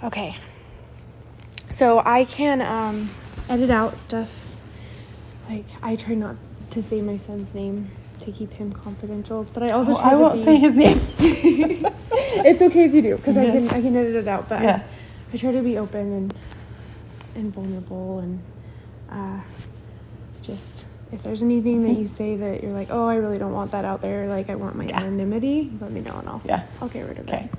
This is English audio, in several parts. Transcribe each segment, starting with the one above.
Okay. So I can edit out stuff. Like, I try not to say my son's name to keep him confidential, but I also try I won't say his name. It's okay if you do, because I can edit it out. But Yeah. I try to be open and vulnerable, and just if there's anything that you say that you're like, oh, I really don't want that out there, like I want my anonymity, let me know and I'll get rid of it.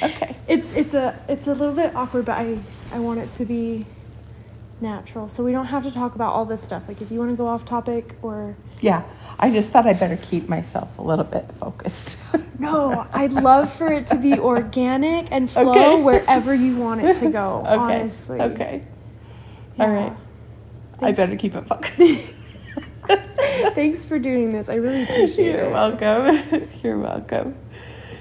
Okay. It's a little bit awkward, but I want it to be natural, so we don't have to talk about all this stuff. Like if you want to go off topic or I just thought I better keep myself a little bit focused. No, I'd love for it to be organic and flow wherever you want it to go. Honestly. Okay. Yeah. All right. Thanks. I better keep it focused. Thanks for doing this. I really appreciate it. You're welcome. You're welcome.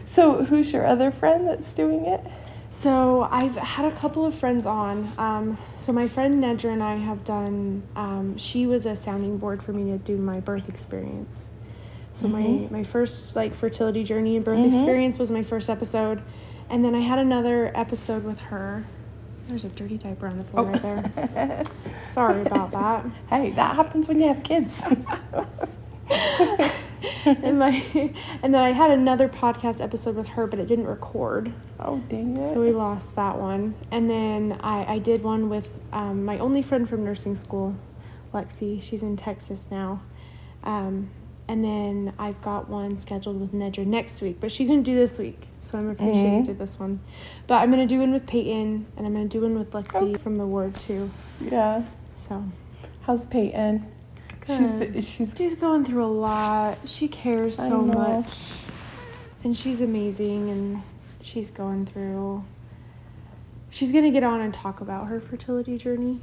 So who's your other friend that's doing it? So I've had a couple of friends on. So my friend Nedra and I have done, she was a sounding board for me to do my birth experience. So my first fertility journey and birth experience was my first episode. And then I had another episode with her. There's a dirty diaper on the floor right there. Sorry about that. Hey, that happens when you have kids. and then I had another podcast episode with her, but it didn't record. Oh, dang it. So we lost that one. And then I did one with my only friend from nursing school, Lexi. She's in Texas now. And then I've got one scheduled with Nedra next week, but she couldn't do this week, so I'm appreciative to this one. But I'm going to do one with Peyton, and I'm going to do one with Lexi from the ward too. Yeah. So. How's Peyton? Good. She's going through a lot. She cares so much. And she's amazing, and she's going through. She's going to get on and talk about her fertility journey.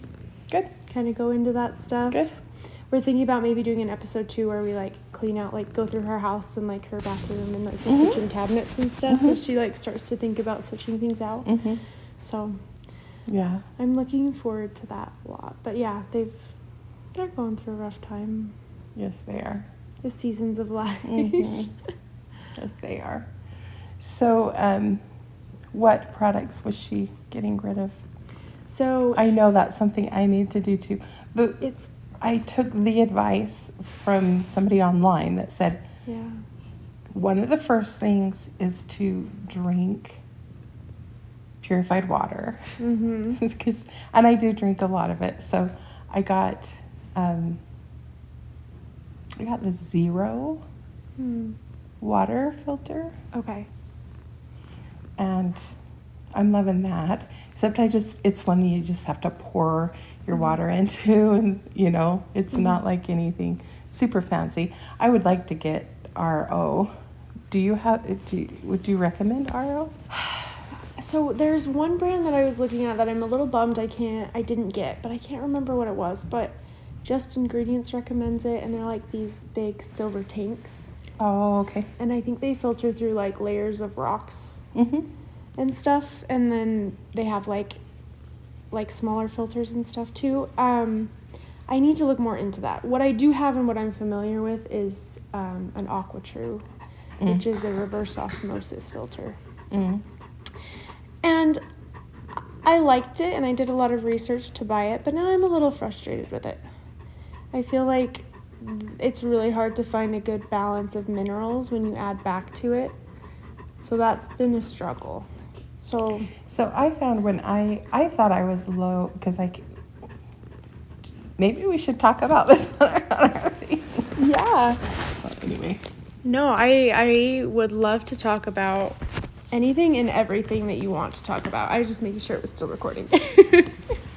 Good. Kind of go into that stuff. Good. We're thinking about maybe doing an episode 2 where we clean out, go through her house and her bathroom and her kitchen cabinets and stuff. As she starts to think about switching things out. So yeah, I'm looking forward to that a lot. But yeah, they're going through a rough time. Yes, they are. The seasons of life. Yes, they are. So, what products was she getting rid of? So I know that's something I need to do too, but I took the advice from somebody online that said, one of the first things is to drink purified water. And I do drink a lot of it. So I got the Zero water filter. Okay. And I'm loving that. Except it's one you just have to pour your water into, and it's not like anything super fancy. I would like to get RO. Would you recommend RO? So there's one brand that I was looking at that I'm a little bummed I didn't get, but I can't remember what it was. But Just Ingredients recommends it, and they're these big silver tanks. Oh, okay. And I think they filter through layers of rocks and stuff, and then they have like smaller filters and stuff too. I need to look more into that. What I do have and what I'm familiar with is an AquaTrue, which is a reverse osmosis filter. And I liked it, and I did a lot of research to buy it, but now I'm a little frustrated with it. I feel like it's really hard to find a good balance of minerals when you add back to it. So that's been a struggle. So I found when I thought I was low, because maybe we should talk about this on our thing. Yeah. Well, anyway. No, I would love to talk about anything and everything that you want to talk about. I was just making sure it was still recording.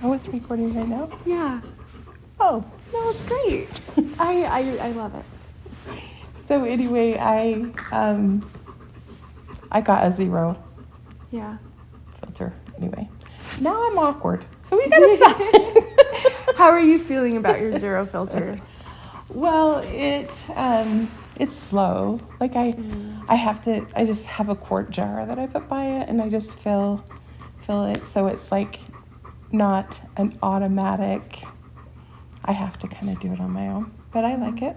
Oh, it's recording right now? Yeah. Oh. No, it's great. I love it. So anyway, I got a Zero filter. Anyway, now I'm awkward, so we gotta stop. How are you feeling about your Zero filter? Well, it's slow. I just have a quart jar that I put by it, and I just fill it, so it's not an automatic. I have to kind of do it on my own, but I like it.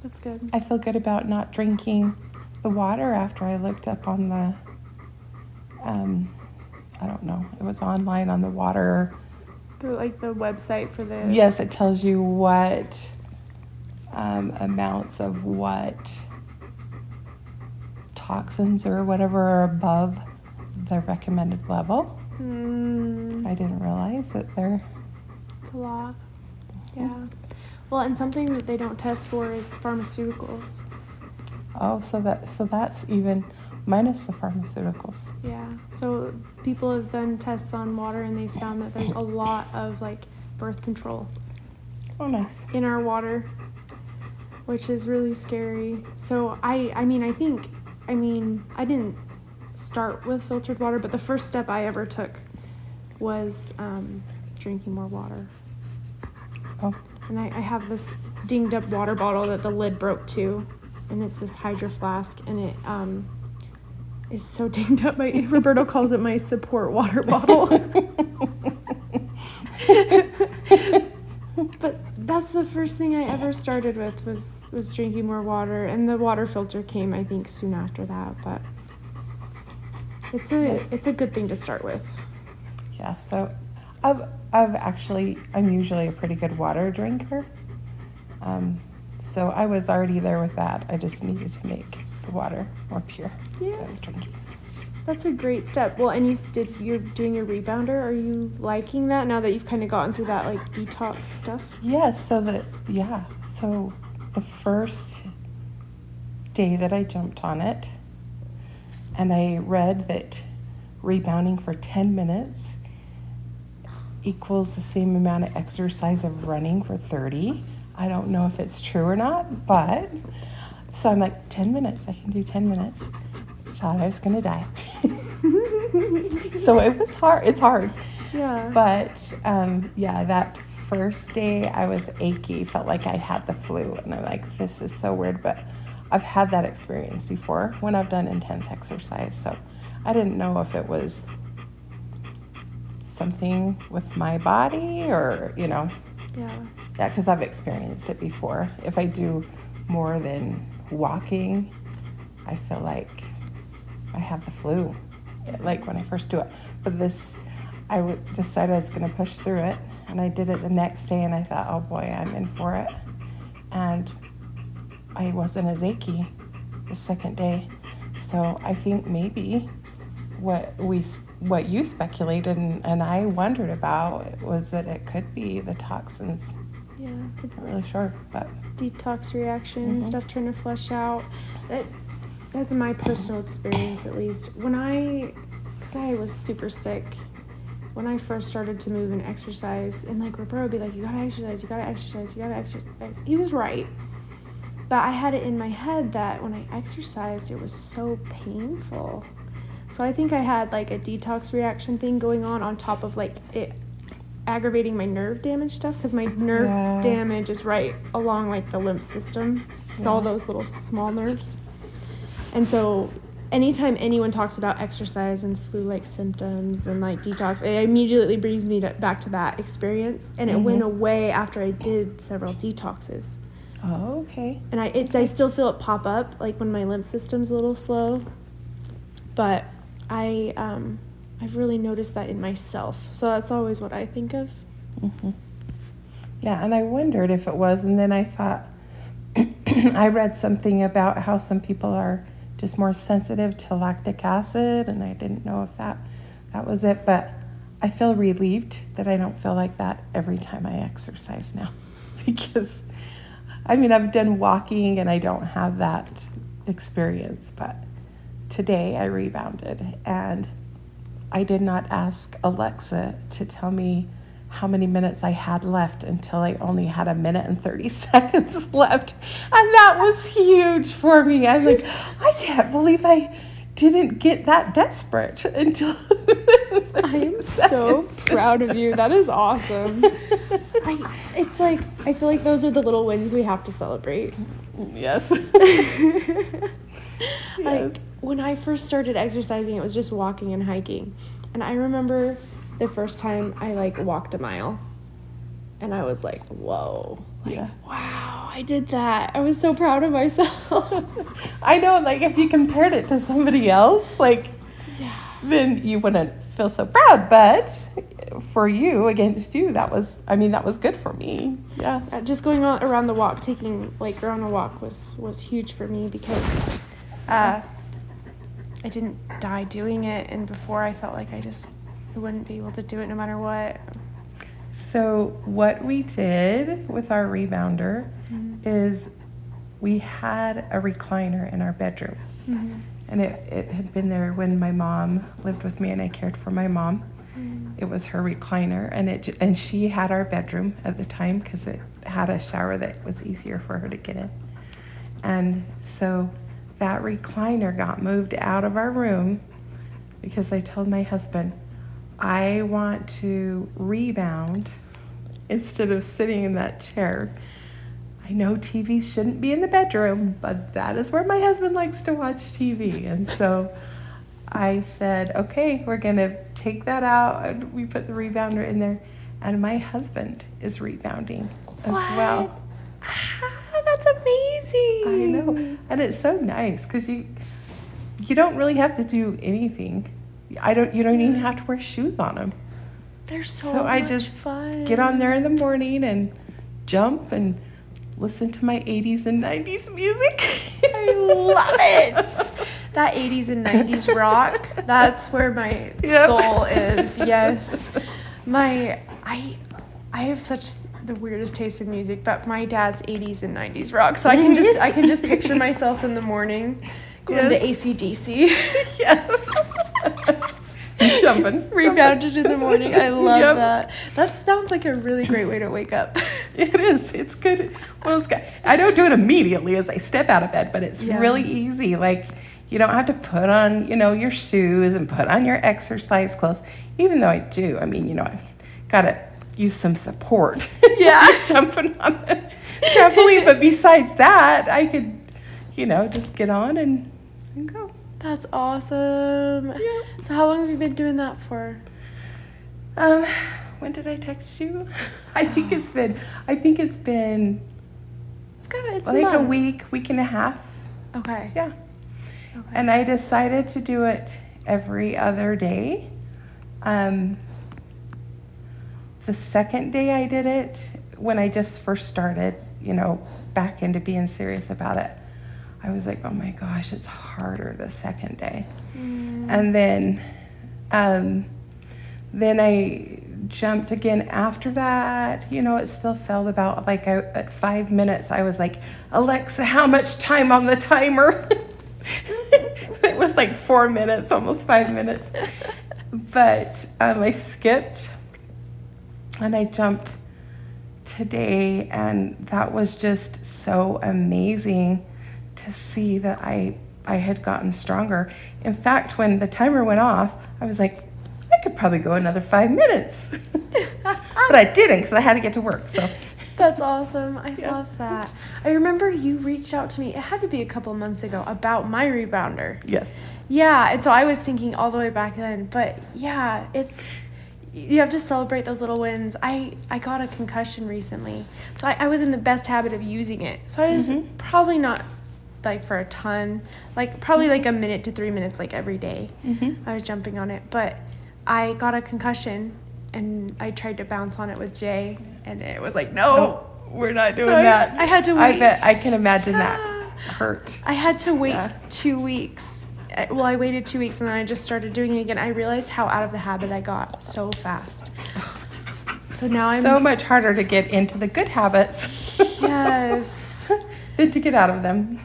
That's good. I feel good about not drinking the water after I looked up on I don't know. It was online on the water. Like the website for the... Yes, it tells you what amounts of what toxins or whatever are above the recommended level. I didn't realize that It's a lot. Yeah. Well, and something that they don't test for is pharmaceuticals. Oh, so that's even minus the pharmaceuticals. Yeah. So people have done tests on water and they found that there's a lot of like birth control. Oh, nice. In our water, which is really scary. So I didn't start with filtered water, but the first step I ever took was drinking more water. Oh. And I have this dinged up water bottle that the lid broke too, and it's this Hydro Flask, and it is so dinged up. Roberto calls it my support water bottle. But that's the first thing I ever started with was drinking more water, and the water filter came, I think, soon after that. But it's a good thing to start with. Yeah. So I'm usually a pretty good water drinker. So I was already there with that. I just needed to make the water more pure. Yeah. I was drinking. That's a great step. Well, and you're doing your rebounder. Are you liking that now that you've kind of gotten through that like detox stuff? Yes. So the first day that I jumped on it, and I read that rebounding for 10 minutes equals the same amount of exercise of running for 30. I don't know if it's true or not, but so I'm like, 10 minutes. I can do 10 minutes. Thought I was going to die. So it was hard. It's hard. Yeah. But that first day I was achy, felt like I had the flu. And I'm like, this is so weird. But I've had that experience before when I've done intense exercise. So I didn't know if it was something with my body or, Yeah. Yeah, because I've experienced it before. If I do more than walking, I feel like I have the flu, like when I first do it. But I decided I was going to push through it, and I did it the next day, and I thought, oh boy, I'm in for it. And I wasn't as achy the second day. So I think maybe what you speculated and I wondered about was that it could be the toxins. Yeah. I'm not really sure, but Detox reaction, stuff trying to flush out. That's my personal experience, at least. Because I was super sick when I first started to move and exercise, and like Roberto would be like, you gotta exercise, you gotta exercise, you gotta exercise. He was right. But I had it in my head that when I exercised, it was so painful. So I think I had like a detox reaction thing going on top of like it aggravating my nerve damage stuff, because my nerve damage is right along like the lymph system. It's all those little small nerves. And so anytime anyone talks about exercise and flu-like symptoms and like detox, it immediately brings me back to that experience. And it went away after I did several detoxes. Oh, okay. And I still feel it pop up like when my lymph system's a little slow. But I've really noticed that in myself. So that's always what I think of. Mm-hmm. Yeah, and I wondered if it was, and then I thought, I read something about how some people are just more sensitive to lactic acid, and I didn't know if that was it, but I feel relieved that I don't feel like that every time I exercise now. Because, I've done walking and I don't have that experience, but today I rebounded, and I did not ask Alexa to tell me how many minutes I had left until I only had 1 minute and 30 seconds left. And that was huge for me. I'm like, I can't believe I didn't get that desperate until I am so proud of you. That is awesome. I feel like those are the little wins we have to celebrate. Yes. Like when I first started exercising, it was just walking and hiking. And I remember the first time I like walked a mile, and I was like, whoa, wow, I did that. I was so proud of myself. I know, like if you compared it to somebody else, then you wouldn't feel so proud, but for you, against you, that was good for me. Yeah. Just going around the walk, taking Laker on a walk was huge for me because I didn't die doing it, and before I felt like I wouldn't be able to do it no matter what. So what we did with our rebounder is we had a recliner in our bedroom. Mm-hmm. And it had been there when my mom lived with me and I cared for my mom. It was her recliner, and she had our bedroom at the time because it had a shower that was easier for her to get in. And so that recliner got moved out of our room because I told my husband, I want to rebound instead of sitting in that chair. I know TV shouldn't be in the bedroom, but that is where my husband likes to watch TV. And so I said, okay, we're going to take that out. And we put the rebounder in there. And my husband is rebounding as well. That's amazing. I know. And it's so nice because you don't really have to do anything. You don't even have to wear shoes on them. They're so So I much just fun. get on there in the morning and jump and listen to my 80s and 90s music. I love it. That 80s and 90s rock, that's where my soul is. Yes. I have such the weirdest taste in music, but my dad's 80s and 90s rock. So I can just picture myself in the morning going to AC/DC. Yes. Jumping. Rebounded in the morning. I love that. That sounds like a really great way to wake up. It is. It's good. Well, it's good. I don't do it immediately as I step out of bed, but it's really easy. Like, you don't have to put on, your shoes and put on your exercise clothes. Even though I do. I mean, I got to use some support. Yeah. Jumping on the trampoline. But besides that, I could, just get on and go. That's awesome. Yeah. So how long have you been doing that for? When did I text you? I think it's been It's like months. a week and a half. Okay. Yeah. Okay. And I decided to do it every other day. The second day I did it, when I just first started, back into being serious about it, I was like, oh my gosh, it's harder the second day. And then I jumped again after that. It still felt about like at 5 minutes, I was like, Alexa, how much time on the timer? It was like 4 minutes, almost 5 minutes. But I skipped and I jumped today, and that was just so amazing to see that I had gotten stronger. In fact, when the timer went off, I was like, I could probably go another 5 minutes. But I didn't because I had to get to work. So That's awesome. I love that. I remember you reached out to me, it had to be a couple months ago, about my rebounder. yes. Yeah, and so I was thinking all the way back then. But yeah, you have to celebrate those little wins. I got a concussion recently, so I was in the best habit of using it. So I was probably not like for a ton, like probably like a minute to 3 minutes like every day. I was jumping on it, but I got a concussion and I tried to bounce on it with Jay, and it was like, no, we're not doing so that. I had to wait. I bet I can imagine that hurt. I had to wait 2 weeks. Well, I waited 2 weeks and then I just started doing it again. I realized how out of the habit I got so fast. So now I'm so much harder to get into the good habits. Yes. Than to get out of them.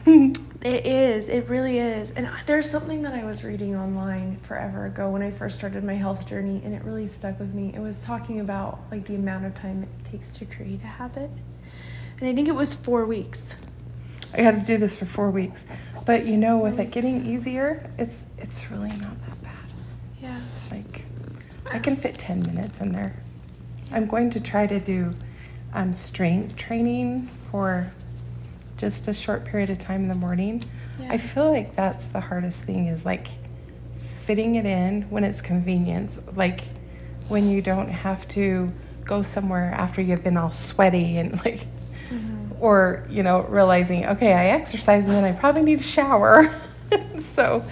It is. It really is. And there's something that I was reading online forever ago when I first started my health journey, and it really stuck with me. It was talking about like the amount of time it takes to create a habit. And I think it was 4 weeks. I had to do this for 4 weeks. But with it getting easier, it's really not that bad. Yeah. Like, I can fit 10 minutes in there. I'm going to try to do strength training for just a short period of time in the morning. Yeah. I feel like that's the hardest thing, is like fitting it in when it's convenient. Like when you don't have to go somewhere after you've been all sweaty and like, or, realizing, okay, I exercise and then I probably need a shower. So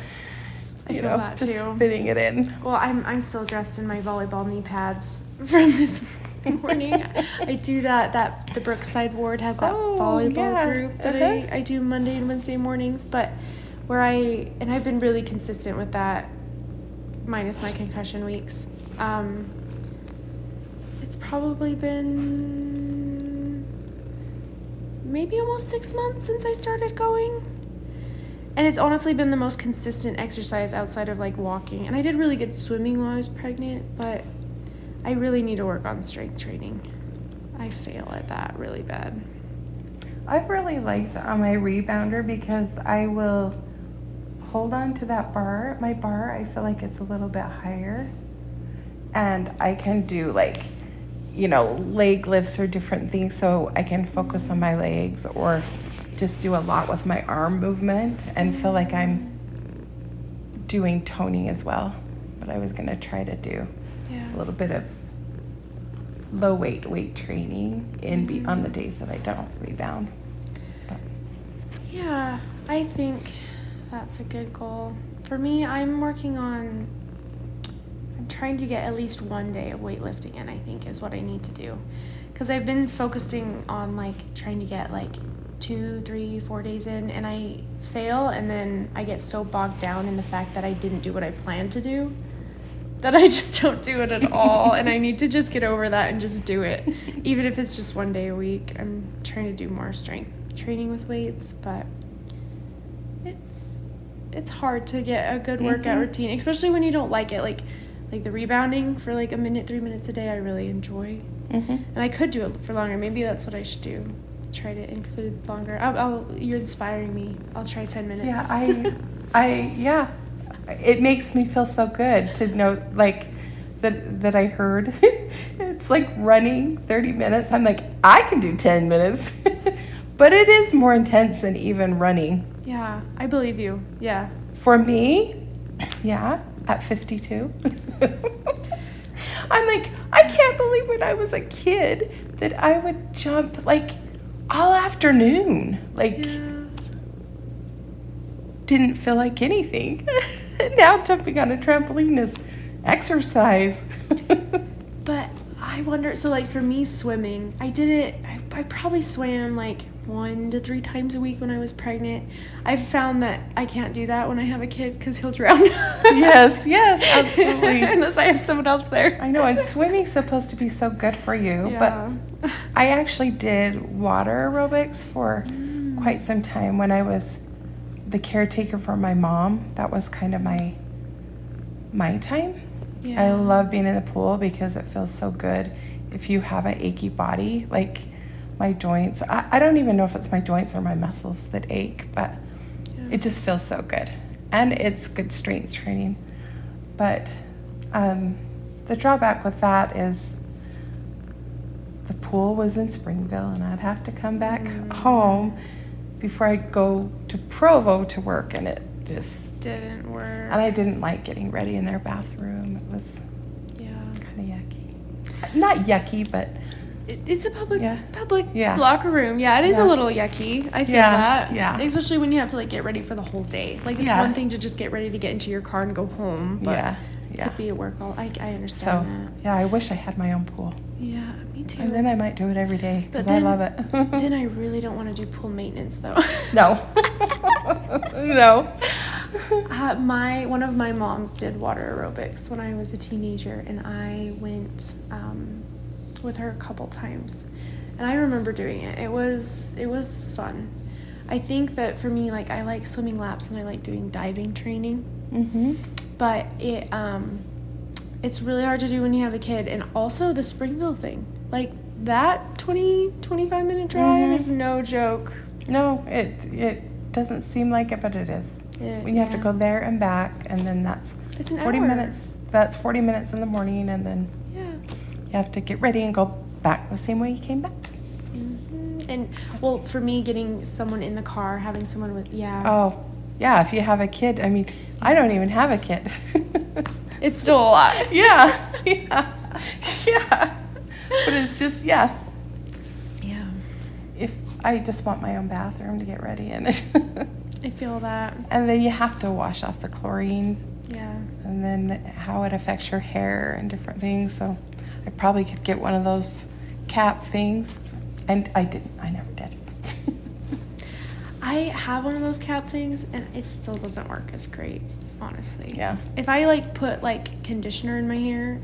I feel that just too. fitting it in. Well, I'm still dressed in my volleyball knee pads from this morning. I do that the Brookside ward has that volleyball group that I do Monday and Wednesday mornings, but I've been really consistent with that, minus my concussion weeks. It's probably been maybe almost 6 months since I started going. And it's honestly been the most consistent exercise outside of like walking. And I did really good swimming while I was pregnant, but I really need to work on strength training. I fail at that really bad. I've really liked on my rebounder because I will hold on to that bar. My bar, I feel like it's a little bit higher. And I can do like, leg lifts or different things so I can focus on my legs or just do a lot with my arm movement and feel like I'm doing toning as well. But I was going to try to do a little bit of low weight training on the days that I don't rebound. But. Yeah, I think that's a good goal. For me, I'm trying to get at least 1 day of weightlifting in, I think is what I need to do. Because I've been focusing on like trying to get like 2, 3, 4 days in, and I fail, and then I get so bogged down in the fact that I didn't do what I planned to do that I just don't do it at all. And I need to just get over that and just do it, even if it's just 1 day a week. I'm trying to do more strength training with weights, but it's hard to get a good workout routine, especially when you don't like it. Like the rebounding for like 3 minutes a day, I really enjoy. And I could do it for longer. Maybe that's what I should do. Try to include longer. You're inspiring me. I'll try 10 minutes. Yeah, it makes me feel so good to know like that I heard it's like running 30 minutes. I'm like, I can do 10 minutes. But it is more intense than even running. Yeah, I believe you. Yeah. For me, at 52. I'm like, I can't believe when I was a kid that I would jump like all afternoon. Like, didn't feel like anything. Now jumping on a trampoline is exercise. But I wonder, so like for me, swimming, I probably swam like 1 to 3 times a week when I was pregnant. I've found that I can't do that when I have a kid because he'll drown. Yes, absolutely. Unless I have someone else there. I know, and swimming's supposed to be so good for you. Yeah. But I actually did water aerobics for quite some time when I was the caretaker for my mom. That was kind of my time. Yeah. I love being in the pool because it feels so good if you have an achy body. Like my joints, I don't even know if it's my joints or my muscles that ache, but it just feels so good. And it's good strength training. But the drawback with that is the pool was in Springville and I'd have to come back home before I'd go to Provo to work, and it just didn't work. And I didn't like getting ready in their bathroom. It was kind of yucky. Not yucky, but it's a public locker room. Yeah, it is a little yucky. I feel that. Yeah. Especially when you have to like get ready for the whole day. Like it's one thing to just get ready to get into your car and go home, but to be at work I understand that. Yeah, I wish I had my own pool. Yeah, me too. And then I might do it every day because I love it. Then I really don't want to do pool maintenance though. No. No. One of my moms did water aerobics when I was a teenager, and I went with her a couple times, and I remember doing it. It was fun. I think that for me, like I like swimming laps and I like doing diving training. But it's really hard to do when you have a kid, and also the Springville thing. Like that 25 minute drive is no joke. No, it doesn't seem like it, but it is. When you have to go there and back, and then it's 40 minutes. That's 40 minutes in the morning, and then you have to get ready and go back the same way you came back. And well, for me, getting someone in the car, having someone with if you have a kid. I mean, I don't even have a kid. It's still a lot. Yeah. But it's just if I just want my own bathroom to get ready in it. I feel that. And then you have to wash off the chlorine Yeah. And then how it affects your hair and different things. So I probably could get one of those cap things. And I didn't. I never did. I have one of those cap things, and it still doesn't work as great, honestly. Yeah. If I like put like conditioner in my hair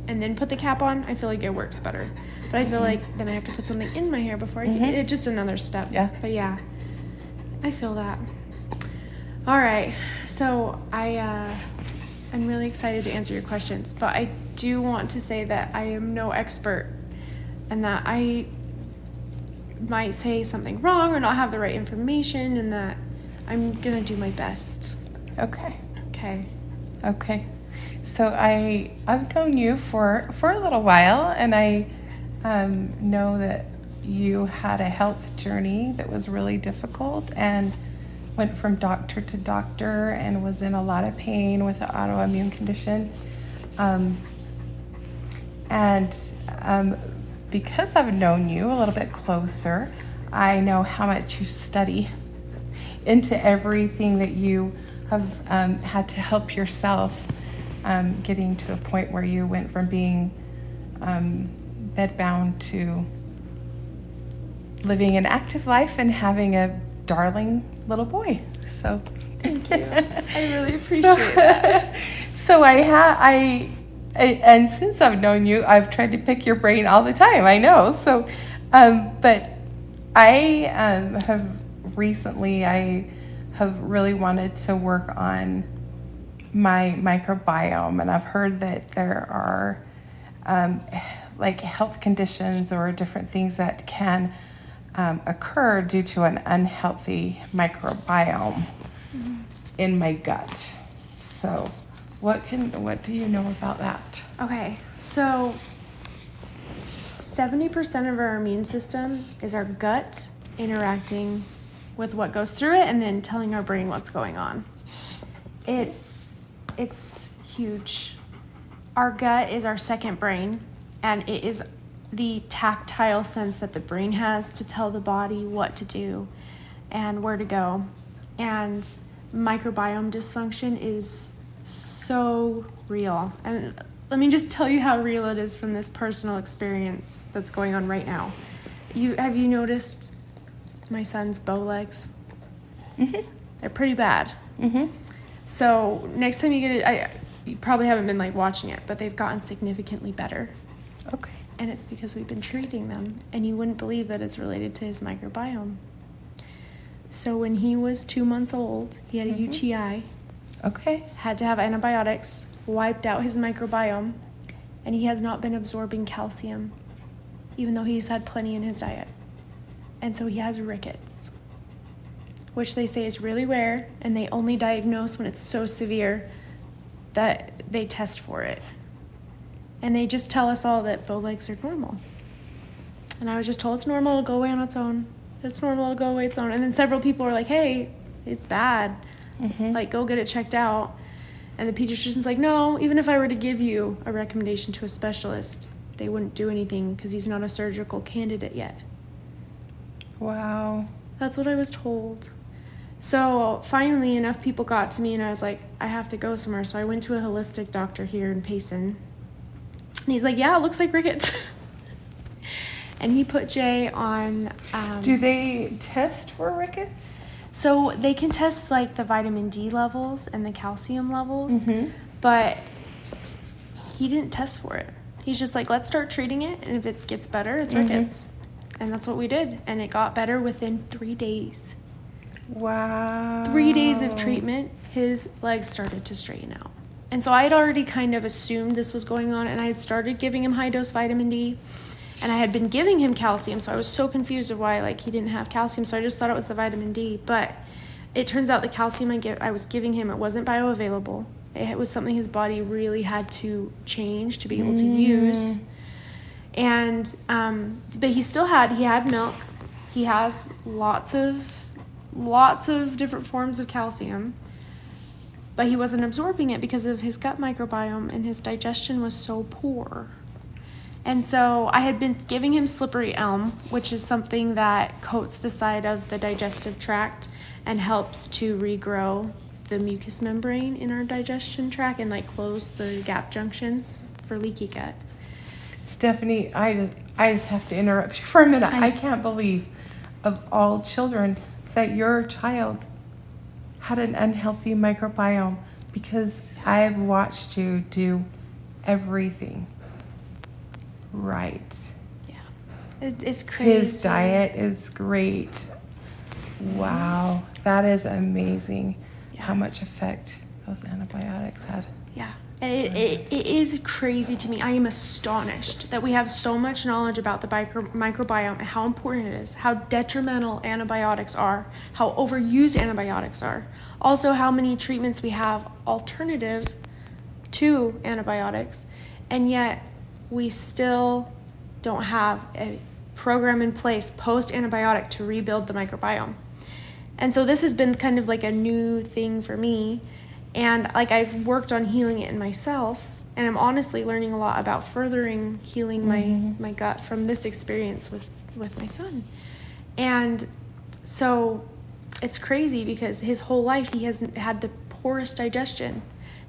and then put the cap on, I feel like it works better. But I feel like then I have to put something in my hair before I do it. It's just another step. Yeah. But yeah, I feel that. All right. So I'm really excited to answer your questions, but I do want to say that I am no expert and that I might say something wrong or not have the right information, and that I'm gonna do my best. Okay. Okay. So I've known you for a little while, and I know that you had a health journey that was really difficult and went from doctor to doctor and was in a lot of pain with an autoimmune condition. Because I've known you a little bit closer, I know how much you study into everything that you have had to help yourself, getting to a point where you went from being bedbound to living an active life and having a darling little boy. So thank you. I really appreciate that. So and since I've known you, I've tried to pick your brain all the time. I know. So, but I have really wanted to work on my microbiome, and I've heard that there are like health conditions or different things that can occur due to an unhealthy microbiome in my gut. So what do you know about that? Okay, so 70% of our immune system is our gut interacting with what goes through it and then telling our brain what's going on. It's huge. Our gut is our second brain, and it is the tactile sense that the brain has to tell the body what to do and where to go. And microbiome dysfunction is so real. And let me just tell you how real it is from this personal experience that's going on right now. Have you noticed my son's bow legs? Mm-hmm. They're pretty bad. Mm-hmm. So next time you get it, you probably haven't been like watching it, but they've gotten significantly better. Okay. And it's because we've been treating them, and you wouldn't believe that it's related to his microbiome. So when he was 2 months old, he had a UTI. Okay. Had to have antibiotics, wiped out his microbiome, and he has not been absorbing calcium, even though he's had plenty in his diet. And so he has rickets, which they say is really rare, and they only diagnose when it's so severe that they test for it. And they just tell us all that bow legs are normal. And I was just told it's normal, it'll go away on its own. It's normal, it'll go away its own. And then several people were like, hey, it's bad. Like, go get it checked out. And the pediatrician's like, no, even if I were to give you a recommendation to a specialist, they wouldn't do anything because he's not a surgical candidate yet. Wow. That's what I was told. So finally, enough people got to me, and I was like, I have to go somewhere. So I went to a holistic doctor here in Payson. And he's like, yeah, it looks like rickets. And he put Jay on... Do they test for rickets? So they can test like the vitamin D levels and the calcium levels, but he didn't test for it. He's just like, let's start treating it, and if it gets better, it's rickets. And that's what we did, and it got better within 3 days. Wow. 3 days of treatment, his legs started to straighten out. And so I had already kind of assumed this was going on, and I had started giving him high-dose vitamin D, and I had been giving him calcium, so I was so confused of why like he didn't have calcium, so I just thought it was the vitamin D. But it turns out the calcium I was giving him, it wasn't bioavailable. It was something his body really had to change to be able to use. And but he had milk. He has lots of different forms of calcium, but he wasn't absorbing it because of his gut microbiome, and his digestion was so poor. And so I had been giving him slippery elm, which is something that coats the side of the digestive tract and helps to regrow the mucous membrane in our digestion tract and like close the gap junctions for leaky gut. Stephanie, I just have to interrupt you for a minute. I can't believe, of all children, that your child had an unhealthy microbiome, because I've watched you do everything right. Yeah, it's crazy. His diet is great. Wow, that is amazing. Yeah. How much effect those antibiotics had. Yeah, it is crazy to me. I am astonished that we have so much knowledge about the microbiome and how important it is, how detrimental antibiotics are, how overused antibiotics are, also how many treatments we have alternative to antibiotics, and yet we still don't have a program in place post-antibiotic to rebuild the microbiome. And so this has been kind of like a new thing for me. And like I've worked on healing it in myself, and I'm honestly learning a lot about furthering healing my gut from this experience with my son. And so it's crazy because his whole life he has had the poorest digestion.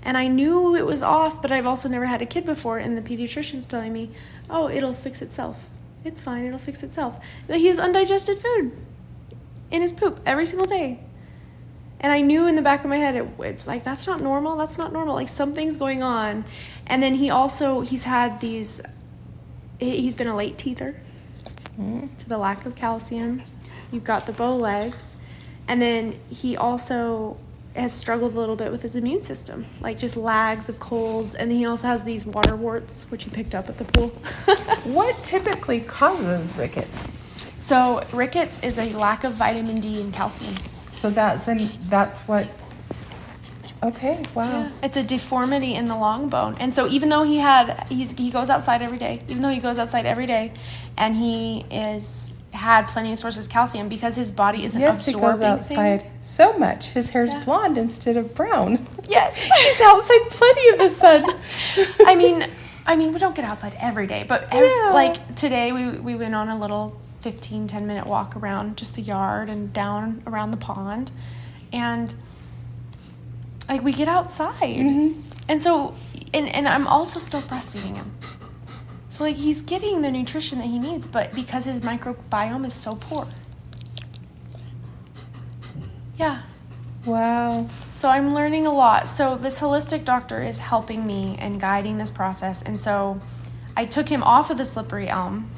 And I knew it was off, but I've also never had a kid before, and the pediatrician's telling me, oh, it'll fix itself. It's fine, it'll fix itself. But he has undigested food in his poop every single day. And I knew in the back of my head, like, that's not normal, like something's going on. And then he's had he's been a late teether to the lack of calcium. You've got the bow legs. And then he also has struggled a little bit with his immune system, like just lags of colds. And then he also has these water warts, which he picked up at the pool. What typically causes rickets? So rickets is a lack of vitamin D and calcium. So that's what, okay, wow. Yeah, it's a deformity in the long bone. And so even though he goes outside every day, and he had plenty of sources of calcium, because his body isn't absorbing he goes outside so much. His hair's blonde instead of brown. Yes. He's outside plenty of the sun. I mean, we don't get outside every day, but like today we went on a little 10-minute walk around just the yard and down around the pond, and like we get outside. And so and I'm also still breastfeeding him, so like he's getting the nutrition that he needs, but because his microbiome is so poor. Yeah. Wow. So I'm learning a lot. So this holistic doctor is helping me and guiding this process. And so I took him off of the slippery elm,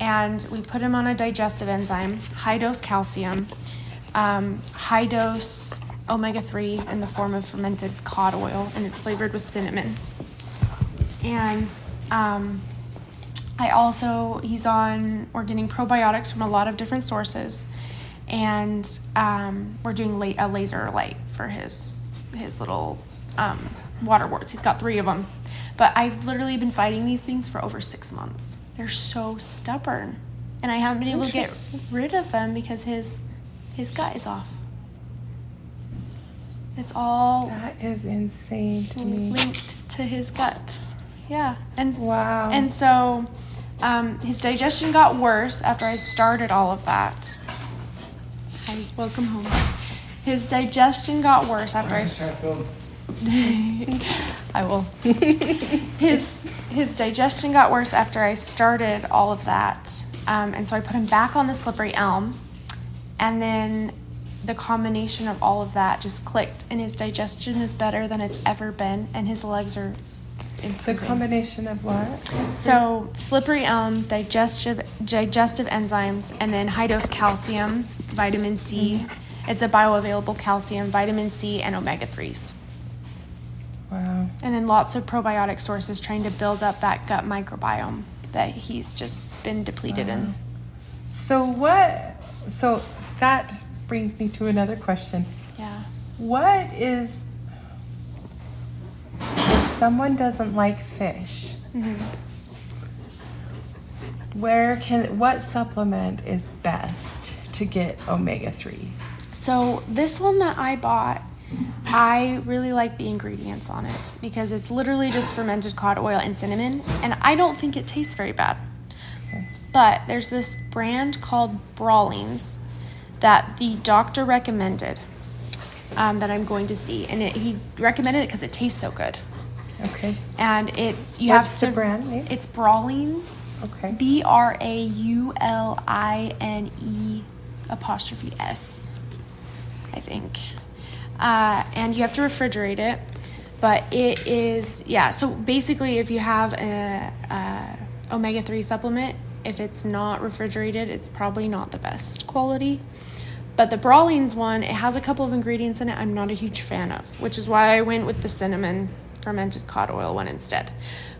and we put him on a digestive enzyme, high-dose calcium, high-dose omega-3s in the form of fermented cod oil, and it's flavored with cinnamon. And we're getting probiotics from a lot of different sources, and we're doing a laser light for his little water warts. He's got 3 of them. But I've literally been fighting these things for over 6 months. They're so stubborn. And I haven't been able to get rid of them because his gut is off. It's all... That is insane to me. Linked to his gut. Yeah. And wow. And so his digestion got worse after I started all of that. Hi, welcome home. His digestion got worse after I will. His digestion got worse after I started all of that. And so I put him back on the slippery elm. And then the combination of all of that just clicked. And his digestion is better than it's ever been. And his legs are improving. The combination of what? So slippery elm, digestive enzymes, and then high-dose calcium, vitamin C. It's a bioavailable calcium, vitamin C, and omega-3s. Wow. And then lots of probiotic sources trying to build up that gut microbiome that he's just been depleted in. So that brings me to another question. Yeah. What is, if someone doesn't like fish, what supplement is best to get omega-3? So this one that I bought, I really like the ingredients on it because it's literally just fermented cod oil and cinnamon, and I don't think it tastes very bad. Okay. But there's this brand called Brawlings that the doctor recommended. that I'm going to see, and he recommended it because it tastes so good. Okay. And it's What's the brand name? It's Brawlings. Okay. BRAULINE', I think. And you have to refrigerate it, but it is so basically if you have a omega-3 supplement, if it's not refrigerated, it's probably not the best quality. But the Brawlings one, it has a couple of ingredients in it I'm not a huge fan of, which is why I went with the cinnamon fermented cod oil one instead.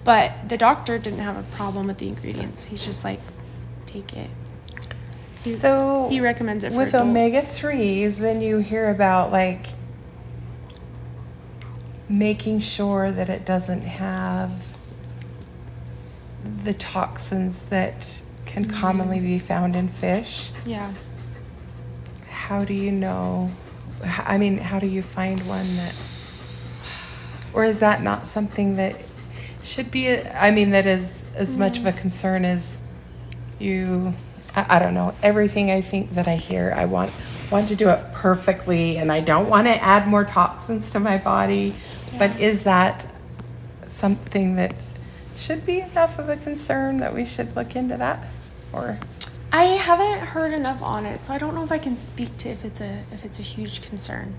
But the doctor didn't have a problem with the ingredients. He's just like, take it. So he recommends it for with adults. omega-3s, then you hear about like making sure that it doesn't have the toxins that can commonly be found in fish. Yeah. How do you know? I mean, how do you find one that, or is that not something that should be, that is as much of a concern as you, I don't know, everything I think that I hear, I want to do it perfectly, and I don't want to add more toxins to my body, but is that something that should be enough of a concern that we should look into that? Or I haven't heard enough on it, so I don't know if I can speak to if it's a huge concern.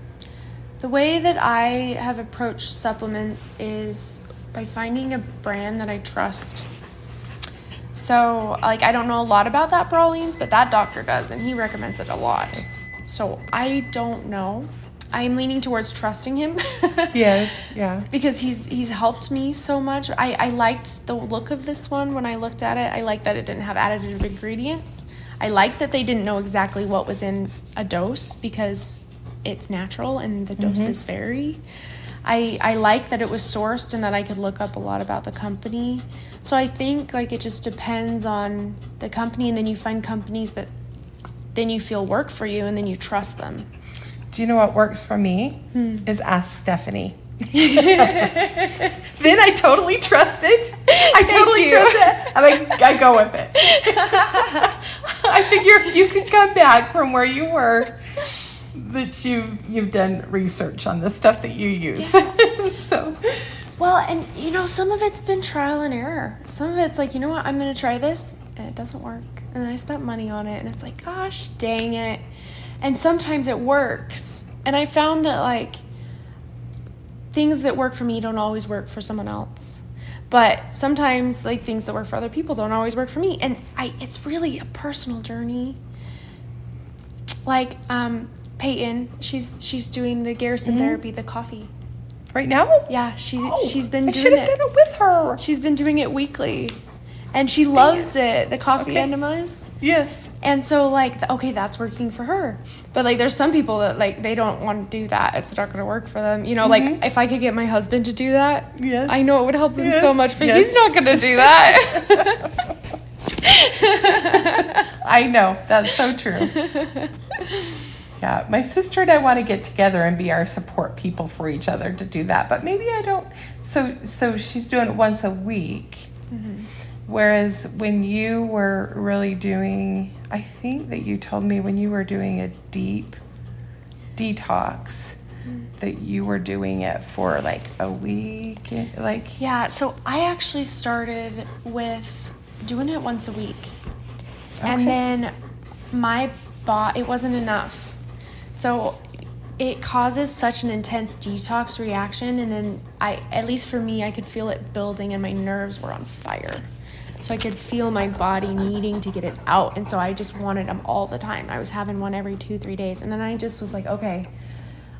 The way that I have approached supplements is by finding a brand that I trust. So, I don't know a lot about that Brawlings, but that doctor does, and he recommends it a lot. So, I don't know. I'm leaning towards trusting him. Yes, yeah. Because he's helped me so much. I liked the look of this one when I looked at it. I liked that it didn't have additive ingredients. I liked that they didn't know exactly what was in a dose because it's natural and the doses vary. I like that it was sourced and that I could look up a lot about the company. So I think it just depends on the company, and then you find companies that then you feel work for you and then you trust them. Do you know what works for me? Is ask Stephanie. Then I totally trust it. Trust it. And I go with it. I figure if you could come back from where you were, that you've done research on the stuff that you use. Yeah. So. Well, and some of it's been trial and error. Some of it's I'm going to try this, and it doesn't work. And I spent money on it, and it's gosh, dang it. And sometimes it works. And I found that things that work for me don't always work for someone else. But sometimes things that work for other people don't always work for me. And it's really a personal journey. Peyton, she's doing the Garrison therapy, the coffee. Right now? Yeah, she's been doing it. I should have done it with her. She's been doing it weekly. And she loves it, the coffee enemas. Yes. And so, that's working for her. But, there's some people that, they don't want to do that. It's not going to work for them. If I could get my husband to do that, yes. I know it would help him so much, but he's not going to do that. I know. That's so true. Yeah, my sister and I want to get together and be our support people for each other to do that. But maybe I don't. So she's doing it once a week. Mm-hmm. Whereas when you were really doing, I think that you told me when you were doing a deep detox, that you were doing it for a week. Yeah, so I actually started with doing it once a week. Okay. And then it wasn't enough. So it causes such an intense detox reaction, and then at least for me, I could feel it building and my nerves were on fire. So I could feel my body needing to get it out. And so I just wanted them all the time. I was having one every 2-3 days. And then I just was okay,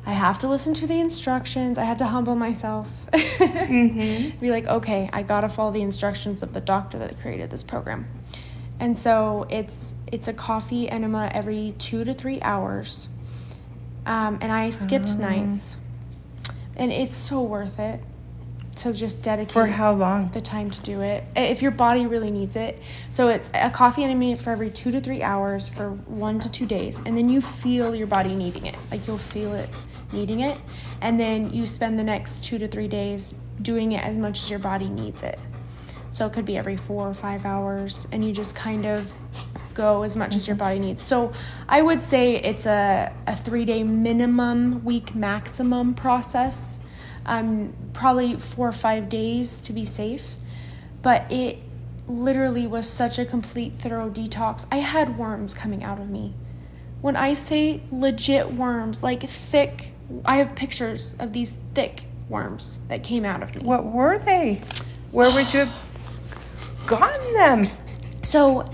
I have to listen to the instructions. I had to humble myself. Be okay, I got to follow the instructions of the doctor that created this program. And so it's a coffee enema every 2 to 3 hours. And I skipped nights. And it's so worth it. So just dedicate for how long? The time to do it if your body really needs it. So it's a coffee enema for every 2 to 3 hours for 1 to 2 days, and then you feel your body needing it. You'll feel it needing it, and then you spend the next 2 to 3 days doing it as much as your body needs it. So it could be every 4 or 5 hours, and you just kind of go as much as your body needs. So I would say it's a 3-day minimum, week maximum process. Probably 4 or 5 days to be safe. But it literally was such a complete, thorough detox. I had worms coming out of me. When I say legit worms, like thick, I have pictures of these thick worms that came out of me. What were they? Where would you have gotten them? So,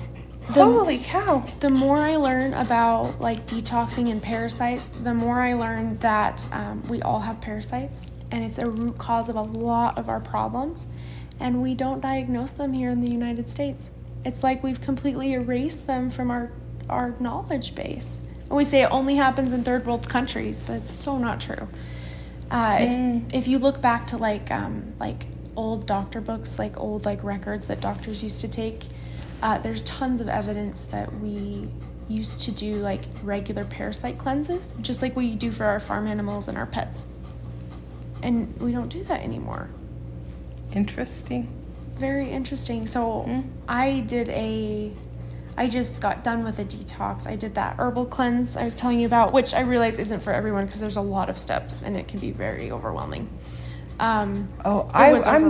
holy cow. The more I learn about like detoxing and parasites, the more I learn that we all have parasites, and it's a root cause of a lot of our problems, and we don't diagnose them here in the United States. It's like we've completely erased them from our knowledge base. And we say it only happens in third world countries, but it's so not true. If you look back to like old doctor books, like old like records that doctors used to take, there's tons of evidence that we used to do like regular parasite cleanses, just like we do for our farm animals and our pets. And we don't do that anymore. Interesting. Very interesting. So I just got done with a detox. I did that herbal cleanse I was telling you about, which I realize isn't for everyone because there's a lot of steps and it can be very overwhelming. I'm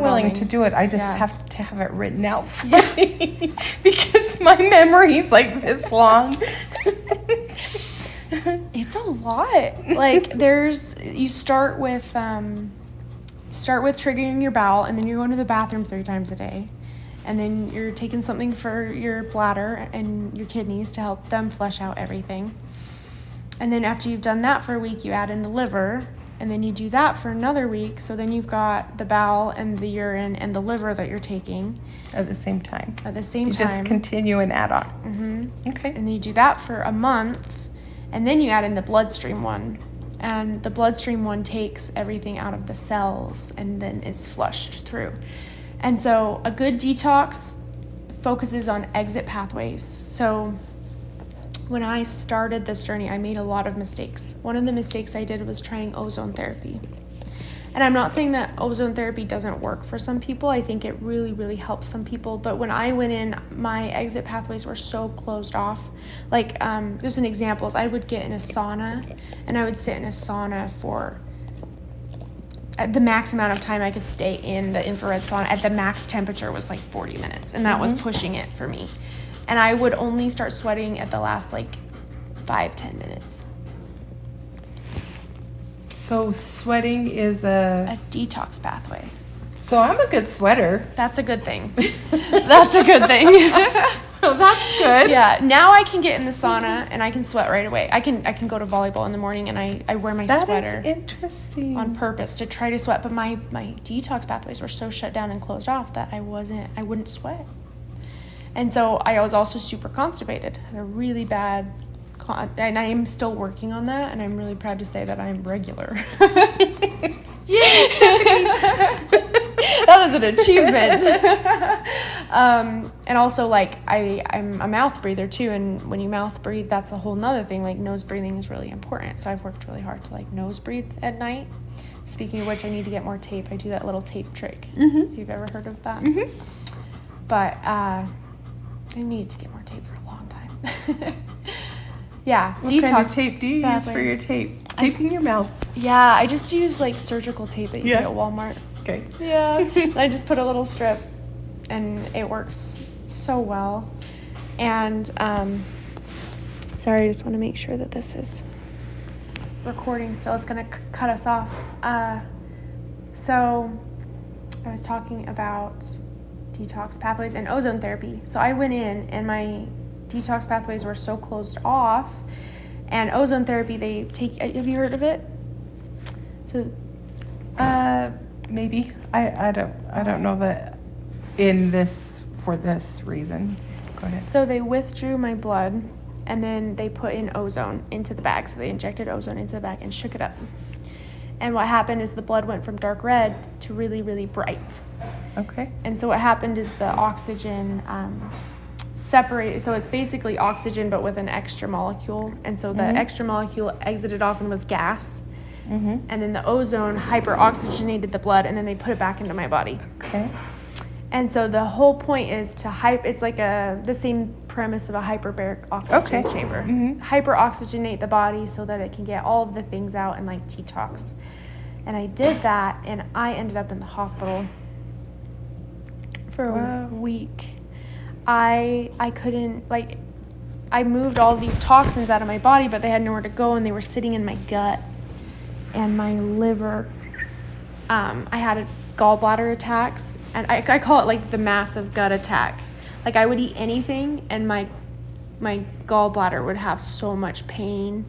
willing to do it. I just have to have it written out for me because my memory's like this long. It's a lot. Like you start with triggering your bowel, and then you're going to the bathroom 3 times a day. And then you're taking something for your bladder and your kidneys to help them flush out everything. And then after you've done that for a week, you add in the liver. And then you do that for another week. So then you've got the bowel and the urine and the liver that you're taking. At the same time. At the same you time. Just continue and add on. Mm-hmm. Okay. And then you do that for a month. And then you add in the bloodstream one. And the bloodstream one takes everything out of the cells. And then it's flushed through. And so a good detox focuses on exit pathways. So when I started this journey, I made a lot of mistakes. One of the mistakes I did was trying ozone therapy. And I'm not saying that ozone therapy doesn't work for some people. I think it really, really helps some people. But when I went in, my exit pathways were so closed off. Like, just an example is I would get in a sauna, and I would sit in a sauna for the max amount of time I could stay in the infrared sauna at the max temperature was like 40 minutes. And that was pushing it for me. And I would only start sweating at the last like 5-10 minutes. So sweating is a detox pathway. So I'm a good sweater. That's a good thing. That's a good thing. Oh, that's good. Yeah. Now I can get in the sauna and I can sweat right away. I can go to volleyball in the morning and I wear my sweater. That is interesting. On purpose to try to sweat, but my detox pathways were so shut down and closed off that I wouldn't sweat. And so I was also super constipated. I had a really bad, and I am still working on that, and I'm really proud to say that I'm regular. Yes! That is an achievement. And also, like, I'm a mouth breather, too, and when you mouth breathe, that's a whole nother thing. Like, nose breathing is really important, so I've worked really hard to, like, nose breathe at night. Speaking of which, I need to get more tape. I do that little tape trick, if you've ever heard of that. Mm-hmm. But, I need to get more tape for a long time. Yeah. What kind of tape do you use for your tape? Taping your mouth. Yeah, I just use like surgical tape that you get at Walmart. Okay. Yeah. And I just put a little strip and it works so well. And sorry, I just want to make sure that this is recording, so it's going to cut us off. So I was talking about detox pathways and ozone therapy. So I went in and my detox pathways were so closed off, and ozone therapy, they take, have you heard of it? So maybe I don't know that for this reason. Go ahead. So they withdrew my blood and then they put in ozone into the bag. So they injected ozone into the bag and shook it up. And what happened is the blood went from dark red to really, really bright. Okay. And so what happened is the oxygen separated. So it's basically oxygen, but with an extra molecule. And so the extra molecule exited off and was gas. Mm-hmm. And then the ozone hyperoxygenated the blood, and then they put it back into my body. Okay. And so the whole point is to it's like the same premise of a hyperbaric oxygen chamber. Hyperoxygenate the body so that it can get all of the things out and like detox. And I did that, and I ended up in the hospital for a week. I couldn't, like, I moved all of these toxins out of my body, but they had nowhere to go, and they were sitting in my gut and my liver. I had gallbladder attacks, and I call it like the massive gut attack. Like, I would eat anything, and my gallbladder would have so much pain,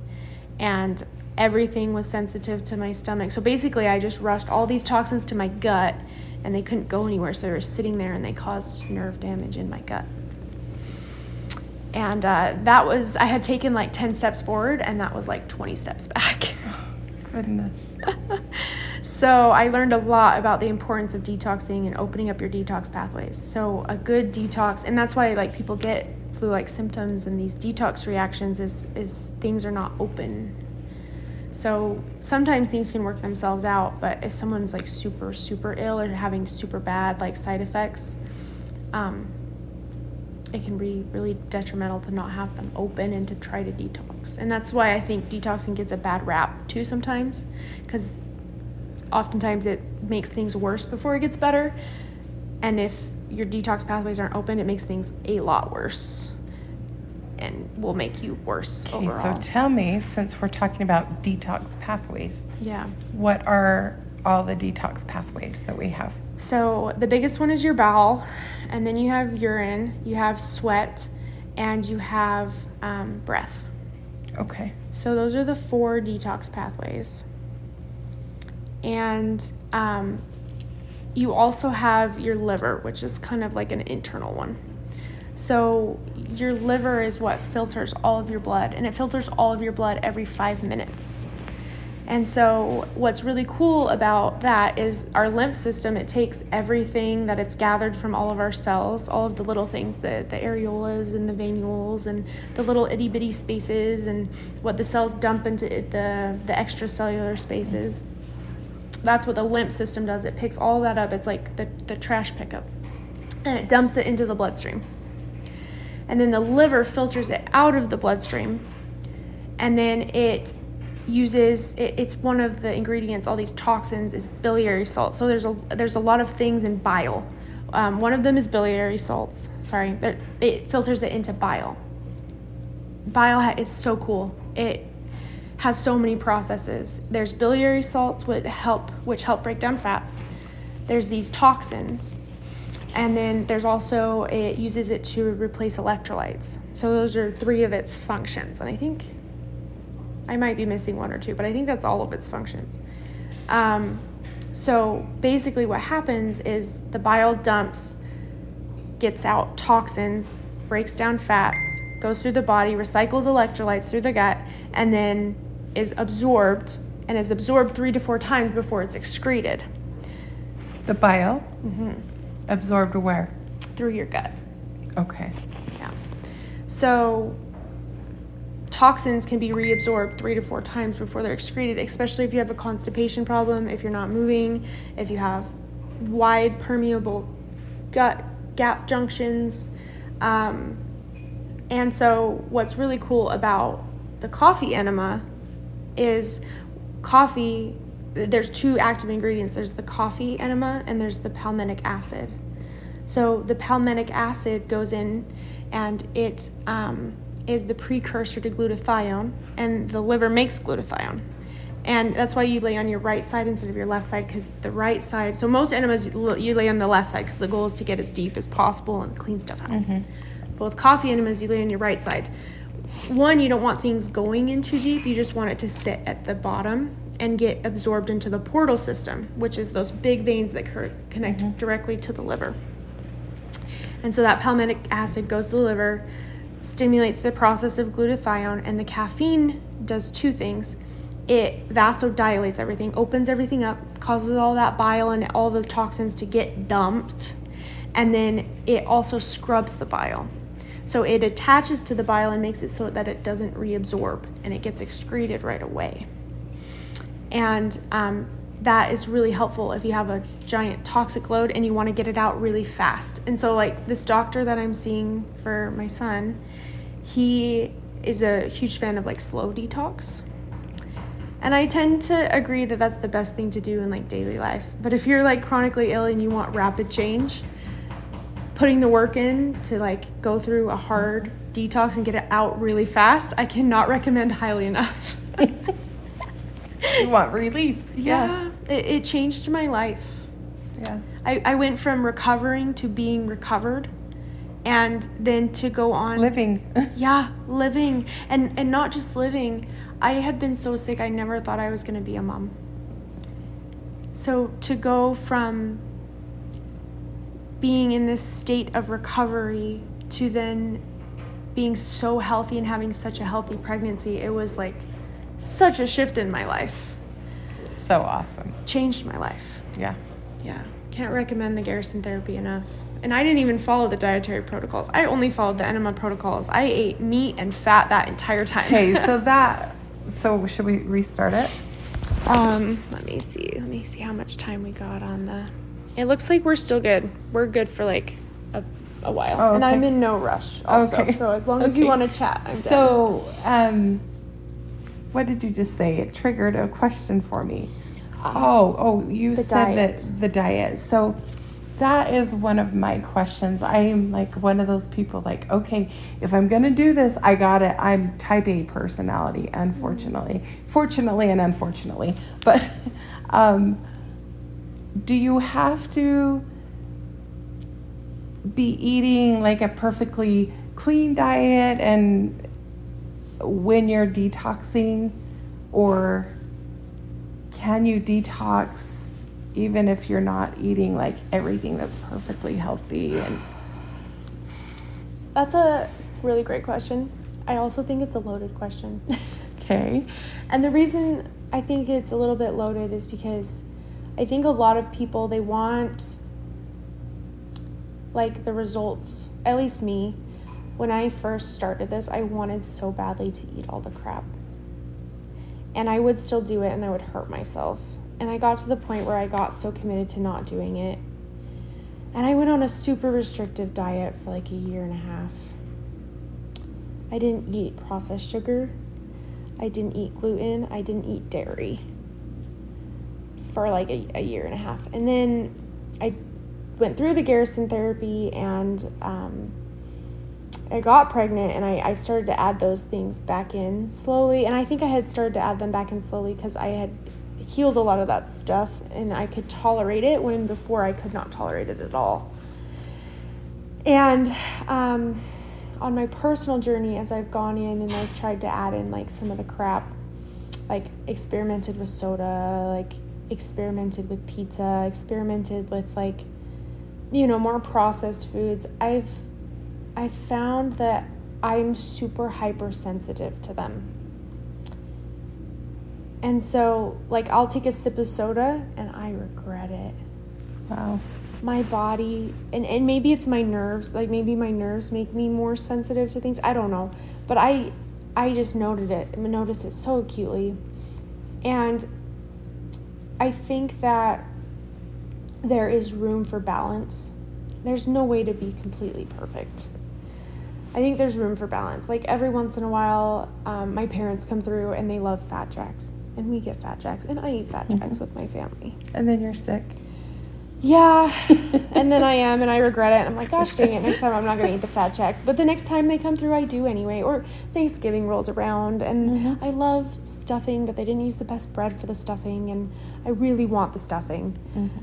and everything was sensitive to my stomach. So basically, I just rushed all these toxins to my gut, and they couldn't go anywhere, so they were sitting there, and they caused nerve damage in my gut. And that was, I had taken like 10 steps forward, and that was like 20 steps back. Oh, goodness. So I learned a lot about the importance of detoxing and opening up your detox pathways. So a good detox, and that's why like people get flu-like symptoms and these detox reactions is things are not open. So sometimes things can work themselves out, but if someone's like super, super ill or having super bad like side effects, it can be really detrimental to not have them open and to try to detox. And that's why I think detoxing gets a bad rap too sometimes, because oftentimes it makes things worse before it gets better. And if your detox pathways aren't open, it makes things a lot worse and will make you worse overall. So tell me, since we're talking about detox pathways, yeah, what are all the detox pathways that we have? So the biggest one is your bowel, and then you have urine, you have sweat, and you have breath. Okay. So those are the 4 detox pathways. And you also have your liver, which is kind of like an internal one. So your liver is what filters all of your blood, and it filters all of your blood every 5 minutes. And so what's really cool about that is our lymph system, it takes everything that it's gathered from all of our cells, all of the little things, the areolas and the venules and the little itty bitty spaces and what the cells dump into the extracellular spaces. That's what the lymph system does. It picks all that up. It's like the trash pickup, and it dumps it into the bloodstream. And then the liver filters it out of the bloodstream, and then it uses it's one of the ingredients, all these toxins, is biliary salt. So there's a lot of things in bile. One of them is biliary salts. Sorry, it filters it into bile. Bile is so cool. It has so many processes. There's biliary salts which help break down fats. There's these toxins, and then there's also, it uses it to replace electrolytes. So those are 3 of its functions, and I think I might be missing 1 or 2, but I think that's all of its functions. So basically what happens is the bile dumps, gets out toxins, breaks down fats, goes through the body, recycles electrolytes through the gut, and then is absorbed 3 to 4 times before it's excreted. The bile? Absorbed where? Through your gut. Okay. Yeah. So toxins can be reabsorbed 3 to 4 times before they're excreted, especially if you have a constipation problem, if you're not moving, if you have wide permeable gut gap junctions. And so what's really cool about the coffee enema is coffee, there's 2 active ingredients. There's the coffee enema and there's the palmitic acid. So the palmitic acid goes in, and it is the precursor to glutathione, and the liver makes glutathione. And that's why you lay on your right side instead of your left side, because the right side, so most enemas you lay on the left side because the goal is to get as deep as possible and clean stuff out. But with coffee enemas, you lay on your right side. One, you don't want things going in too deep. You just want it to sit at the bottom and get absorbed into the portal system, which is those big veins that connect directly to the liver. And so that palmitic acid goes to the liver, stimulates the process of glutathione, and the caffeine does 2 things. It vasodilates everything, opens everything up, causes all that bile and all those toxins to get dumped, and then it also scrubs the bile. So it attaches to the bile and makes it so that it doesn't reabsorb, and it gets excreted right away. And that is really helpful if you have a giant toxic load and you want to get it out really fast. And so like this doctor that I'm seeing for my son, he is a huge fan of like slow detox. And I tend to agree that that's the best thing to do in like daily life. But if you're like chronically ill and you want rapid change, putting the work in to like go through a hard detox and get it out really fast, I cannot recommend highly enough. You want relief. Yeah. It changed my life. Yeah. I went from recovering to being recovered, and then to go on Living. Yeah, living. And not just living. I had been so sick, I never thought I was going to be a mom. So to go from being in this state of recovery to then being so healthy and having such a healthy pregnancy, it was like such a shift in my life. So awesome. Changed my life. Yeah. Yeah. Can't recommend the Garrison therapy enough. And I didn't even follow the dietary protocols. I only followed the enema protocols. I ate meat and fat that entire time. Okay, so should we restart it? Let me see how much time we got on the... It looks like we're still good. We're good for like a while. Oh, okay. And I'm in no rush also. Okay. So as long as you want to chat, I'm down. So, what did you just say? It triggered a question for me. You said diet. that the diet. So that is one of my questions. I am like one of those people like, okay, if I'm going to do this, I got it. I'm type A personality, unfortunately. Fortunately and unfortunately. But do you have to be eating like a perfectly clean diet and when you're detoxing, or can you detox even if you're not eating like everything that's perfectly healthy? And That's a really great question. I also think it's a loaded question. okay. And the reason I think it's a little bit loaded is because I think a lot of people, they want like the results. At least me, when I first started this, I wanted so badly to eat all the crap. And I would still do it and I would hurt myself. And I got to the point where I got so committed to not doing it. And I went on a super restrictive diet for like a year and a half. I didn't eat processed sugar. I didn't eat gluten. I didn't eat dairy for like a year and a half. And then I went through the Garrison therapy and I got pregnant, and I started to add those things back in slowly. And I think I had started to add them back in slowly because I had healed a lot of that stuff and I could tolerate it, when before I could not tolerate it at all. And on my personal journey, as I've gone in and I've tried to add in like some of the crap, like experimented with soda, like experimented with pizza, experimented with like, more processed foods, I've found that I'm super hypersensitive to them. And so, like, I'll take a sip of soda and I regret it. Wow. My body, and maybe it's my nerves, like maybe my nerves make me more sensitive to things. I don't know. But I just noticed it so acutely. And I think that there is room for balance. There's no way to be completely perfect. I think there's room for balance. Like every once in a while, my parents come through and they love Fat Jacks. And we get Fat Jacks. And I eat Fat Jacks with my family. And then you're sick. Yeah. And then I am, and I regret it. And I'm like, gosh dang it, next time I'm not going to eat the Fat Jacks. But the next time they come through, I do anyway. Or Thanksgiving rolls around. And I love stuffing, but they didn't use the best bread for the stuffing. And I really want the stuffing.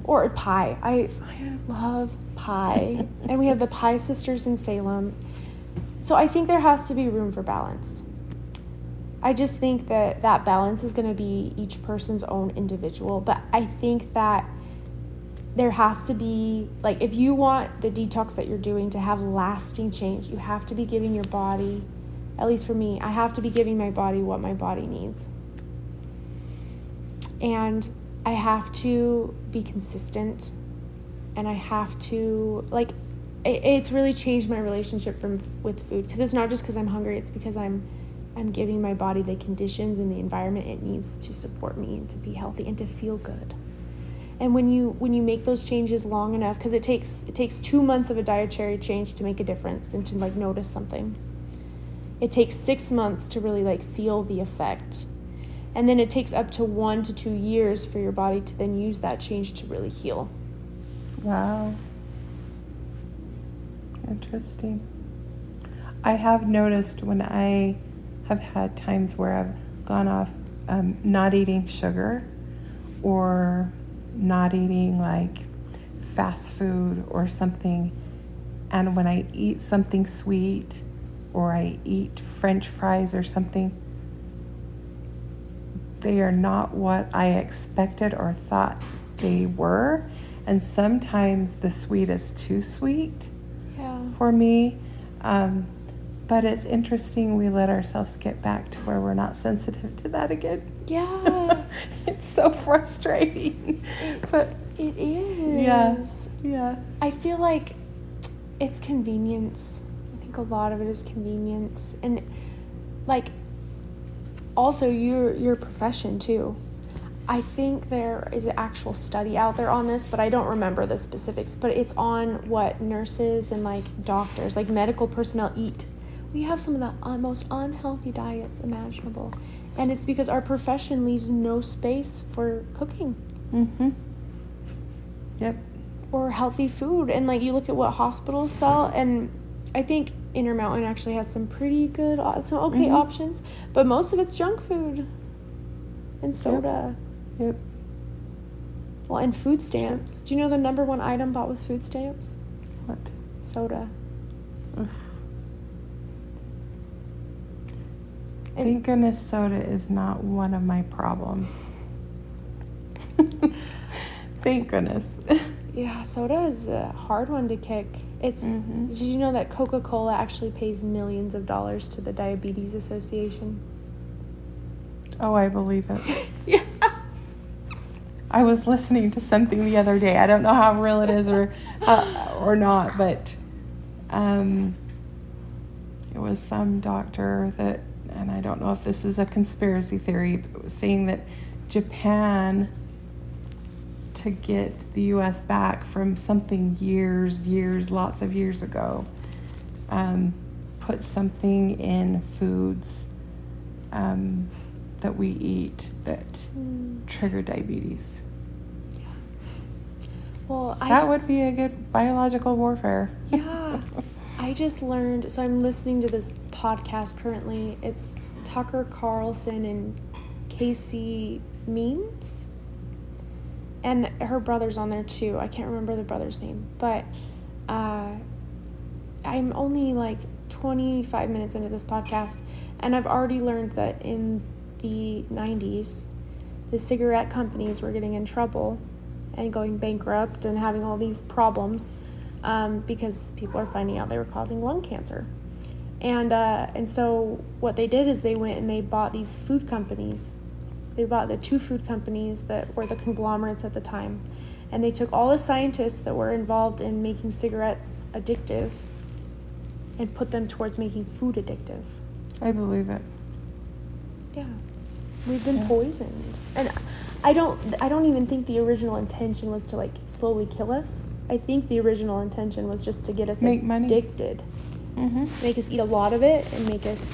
Or pie. I love pie. And we have the Pie Sisters in Salem. So I think there has to be room for balance. I just think that balance is going to be each person's own individual. But I think that there has to be, like, if you want the detox that you're doing to have lasting change, you have to be giving your body, at least for me, I have to be giving my body what my body needs. And I have to be consistent. And I have to, like, it's really changed my relationship with food, because it's not just because I'm hungry, it's because I'm giving my body the conditions and the environment it needs to support me and to be healthy and to feel good. And when you make those changes long enough, because it takes 2 months of a dietary change to make a difference and to like notice something. It takes 6 months to really like feel the effect. And then it takes up to 1 to 2 years for your body to then use that change to really heal. Wow. Interesting. I have noticed when I have had times where I've gone off not eating sugar or not eating like fast food or something, and when I eat something sweet or I eat French fries or something, they are not what I expected or thought they were. And sometimes the sweet is too sweet for me. But it's interesting we let ourselves get back to where we're not sensitive to that again. Yeah. It's so frustrating. But it is. Yeah. I feel like it's convenience. I think a lot of it is convenience. And like also your profession too. I think there is an actual study out there on this, but I don't remember the specifics, but it's on what nurses and like doctors, like medical personnel eat. We have some of the most unhealthy diets imaginable. And it's because our profession leaves no space for cooking. Mm-hmm. Yep. Or healthy food. And like you look at what hospitals sell, and I think Intermountain actually has some pretty good, some okay options, but most of it's junk food and soda. Yep. Well, and food stamps. Do you know the number one item bought with food stamps? What? Soda. Ugh. Thank goodness soda is not one of my problems. Thank goodness. Yeah, soda is a hard one to kick. It's. Did you know that Coca-Cola actually pays millions of dollars to the Diabetes Association? Oh, I believe it. Yeah. I was listening to something the other day. I don't know how real it is or not, but it was some doctor that, and I don't know if this is a conspiracy theory, but it was saying that Japan, to get the U.S. back from something lots of years ago, put something in foods that we eat that trigger diabetes. Yeah. Well, that would be a good biological warfare. Yeah. I just learned, so I'm listening to this podcast currently. It's Tucker Carlson and Casey Means. And her brother's on there too. I can't remember the brother's name. But I'm only like 25 minutes into this podcast, and I've already learned that in the 90s, the cigarette companies were getting in trouble and going bankrupt and having all these problems because people are finding out they were causing lung cancer. And so what they did is they went and they bought these food companies. They bought the 2 food companies that were the conglomerates at the time. And they took all the scientists that were involved in making cigarettes addictive and put them towards making food addictive. I believe it. Yeah. We've been poisoned. And I don't even think the original intention was to like slowly kill us. I think the original intention was just to get us addicted. Make us eat a lot of it and make us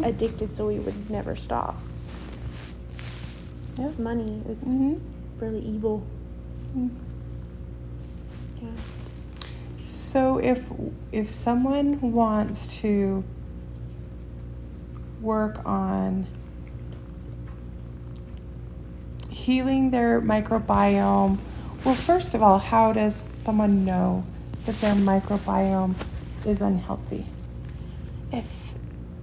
addicted so we would never stop. It's money. It's really evil. Yeah. So if someone wants to work on healing their microbiome, well, first of all, how does someone know that their microbiome is unhealthy?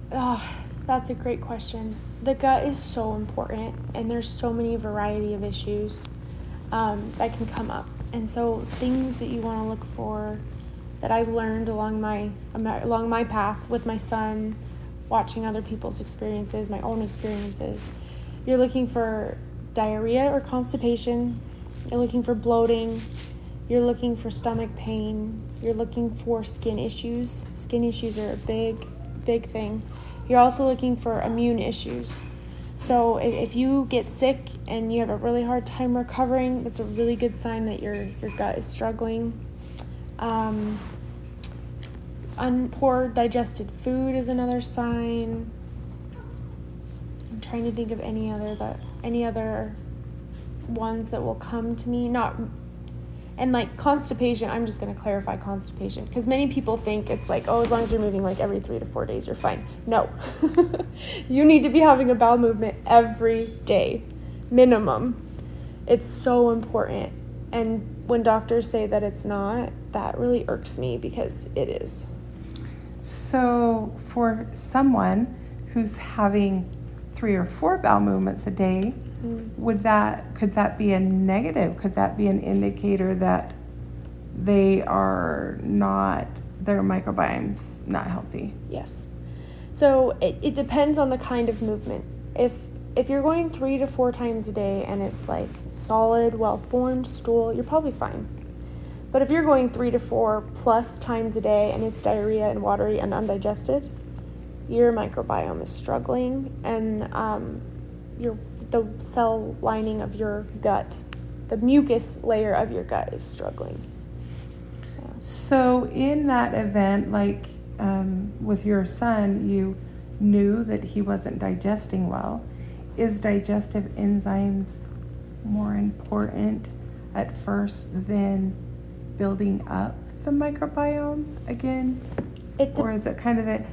That's a great question. The gut is so important, and there's so many variety of issues that can come up. And so things that you want to look for that I've learned along my path with my son, watching other people's experiences, my own experiences. You're looking for diarrhea or constipation. You're looking for bloating. You're looking for stomach pain. You're looking for skin issues. Skin issues are a big thing. You're also looking for immune issues. So if you get sick and you have a really hard time recovering, that's a really good sign that your gut is struggling. Poor digested food is another sign. I'm trying to think of any other ones that will come to me. And like constipation, I'm just going to clarify constipation, because many people think it's like, oh, as long as you're moving like every 3 to 4 days, you're fine. No. You need to be having a bowel movement every day, minimum. It's so important. And when doctors say that it's not, that really irks me, because it is. So for someone who's having 3 or 4 bowel movements a day, could that be a negative? Could that be an indicator that their microbiome's not healthy? Yes. So it depends on the kind of movement. If you're going 3 to 4 times a day and it's like solid, well-formed stool, you're probably fine. But if you're going 3 to 4 plus times a day and it's diarrhea and watery and undigested, your microbiome is struggling, and the cell lining of your gut, the mucus layer of your gut, is struggling. Yeah. So in that event, like with your son, you knew that he wasn't digesting well. Is digestive enzymes more important at first than building up the microbiome again? Or is it kind of that,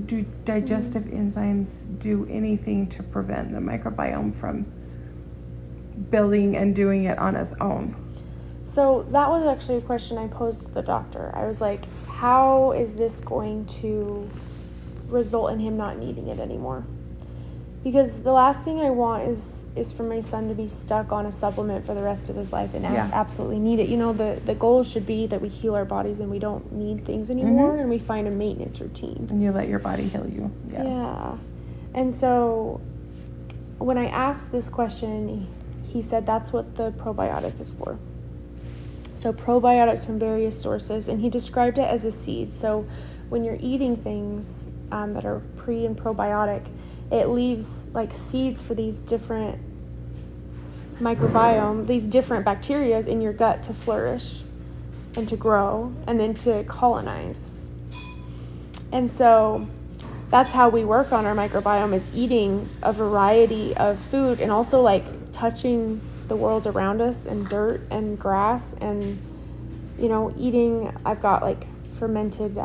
do digestive enzymes do anything to prevent the microbiome from building and doing it on its own? So that was actually a question I posed to the doctor. I was like, how is this going to result in him not needing it anymore? Because the last thing I want is for my son to be stuck on a supplement for the rest of his life and absolutely need it. You know, the goal should be that we heal our bodies and we don't need things anymore, and we find a maintenance routine. And you let your body heal you. Yeah. And so when I asked this question, he said that's what the probiotic is for. So probiotics from various sources, and he described it as a seed. So when you're eating things that are pre and probiotic, it leaves like seeds for these different microbiome, these different bacteria in your gut to flourish and to grow and then to colonize. And so that's how we work on our microbiome, is eating a variety of food, and also like touching the world around us and dirt and grass, and eating. I've got like fermented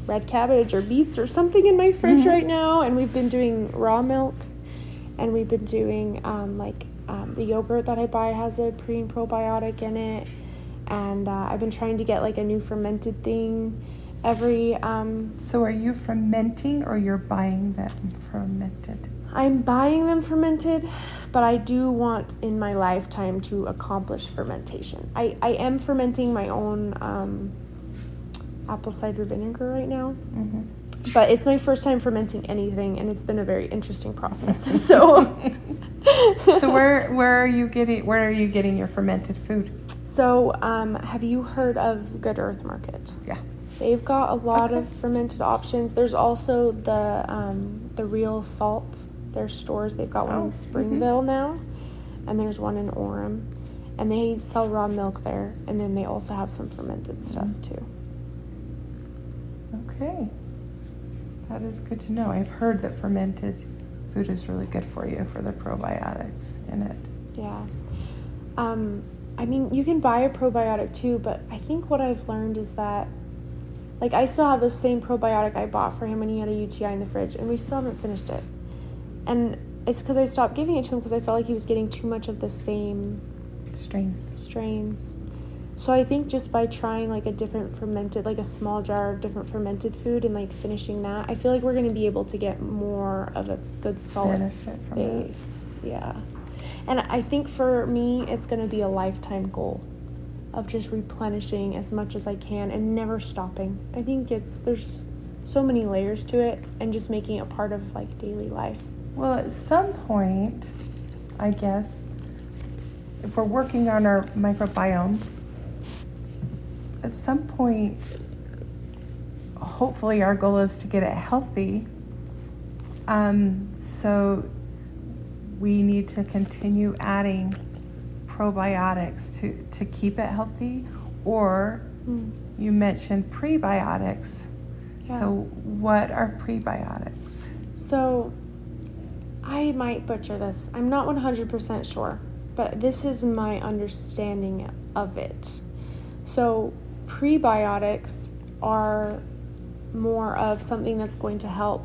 red cabbage or beets or something in my fridge right now, and we've been doing raw milk, and we've been doing the yogurt that I buy has a pre and probiotic in it, and I've been trying to get like a new fermented thing every So are you fermenting, or you're buying them fermented? I'm buying them fermented, but I do want in my lifetime to accomplish fermentation. I am fermenting my own apple cider vinegar right now, but it's my first time fermenting anything, and it's been a very interesting process. So where are you getting your fermented food? So have you heard of Good Earth Market? Yeah, they've got a lot of fermented options. There's also the Real Salt. Their stores, they've got one in Springville now, and there's one in Orem, and they sell raw milk there, and then they also have some fermented stuff too. Okay, that is good to know. I've heard that fermented food is really good for you, for the probiotics in it. Yeah. I mean, you can buy a probiotic too, but I think what I've learned is that, like, I still have the same probiotic I bought for him when he had a UTI in the fridge, and we still haven't finished it. And it's because I stopped giving it to him because I felt like he was getting too much of the same strains. So I think just by trying like a different fermented, like a small jar of different fermented food, and like finishing that, I feel like we're going to be able to get more of a good solid benefit from base. Yeah. And I think for me, it's going to be a lifetime goal of just replenishing as much as I can and never stopping. I think there's so many layers to it, and just making it part of like daily life. Well, at some point, I guess, if we're working on our microbiome, at some point, hopefully our goal is to get it healthy. So we need to continue adding probiotics to keep it healthy, or you mentioned prebiotics. Yeah. So what are prebiotics? So I might butcher this. I'm not 100% sure, but this is my understanding of it. So prebiotics are more of something that's going to help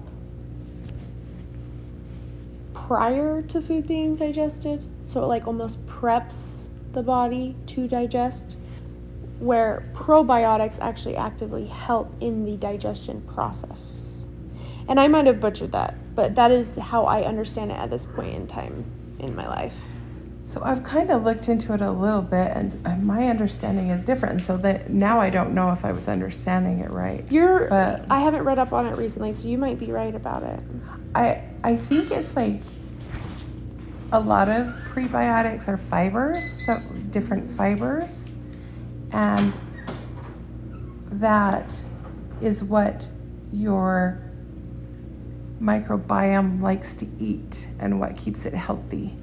prior to food being digested. So it like almost preps the body to digest, where probiotics actually actively help in the digestion process. And I might have butchered that, but that is how I understand it at this point in time in my life. So I've kind of looked into it a little bit, and my understanding is different. So that now I don't know if I was understanding it right. I haven't read up on it recently, so you might be right about it. I think it's like a lot of prebiotics are fibers, so different fibers, and that is what your microbiome likes to eat and what keeps it healthy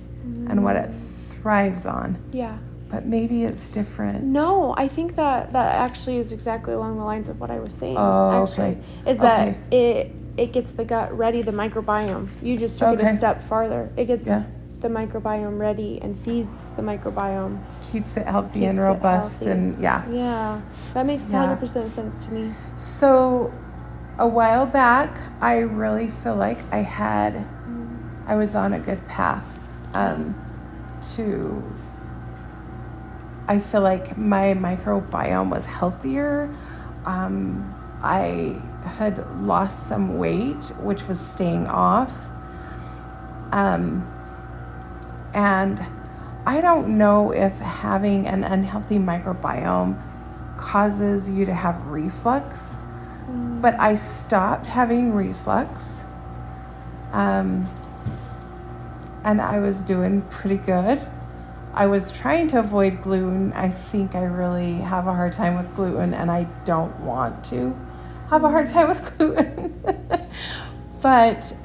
and what it thrives on. Yeah. But maybe it's different. No, I think that actually is exactly along the lines of what I was saying. Oh, actually, okay. Is that it gets the gut ready, the microbiome. You just took it a step farther. It gets the microbiome ready and feeds the microbiome. Keeps it healthy and robust and Yeah, that makes 100% sense to me. So a while back, I really feel like I was on a good path I feel like my microbiome was healthier. I had lost some weight, which was staying off. And I don't know if having an unhealthy microbiome causes you to have reflux, but I stopped having reflux. And I was doing pretty good. I was trying to avoid gluten. I think I really have a hard time with gluten, and I don't want to have a hard time with gluten. But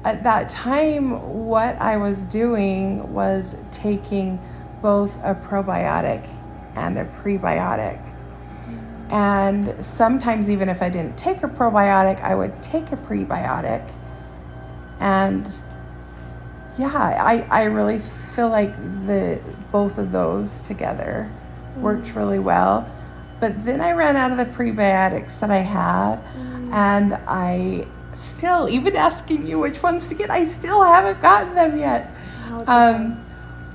at that time, what I was doing was taking both a probiotic and a prebiotic. And sometimes even if I didn't take a probiotic, I would take a prebiotic. And I really feel like both of those together worked really well. But then I ran out of the prebiotics that I had, and I still, even asking you which ones to get, I still haven't gotten them yet.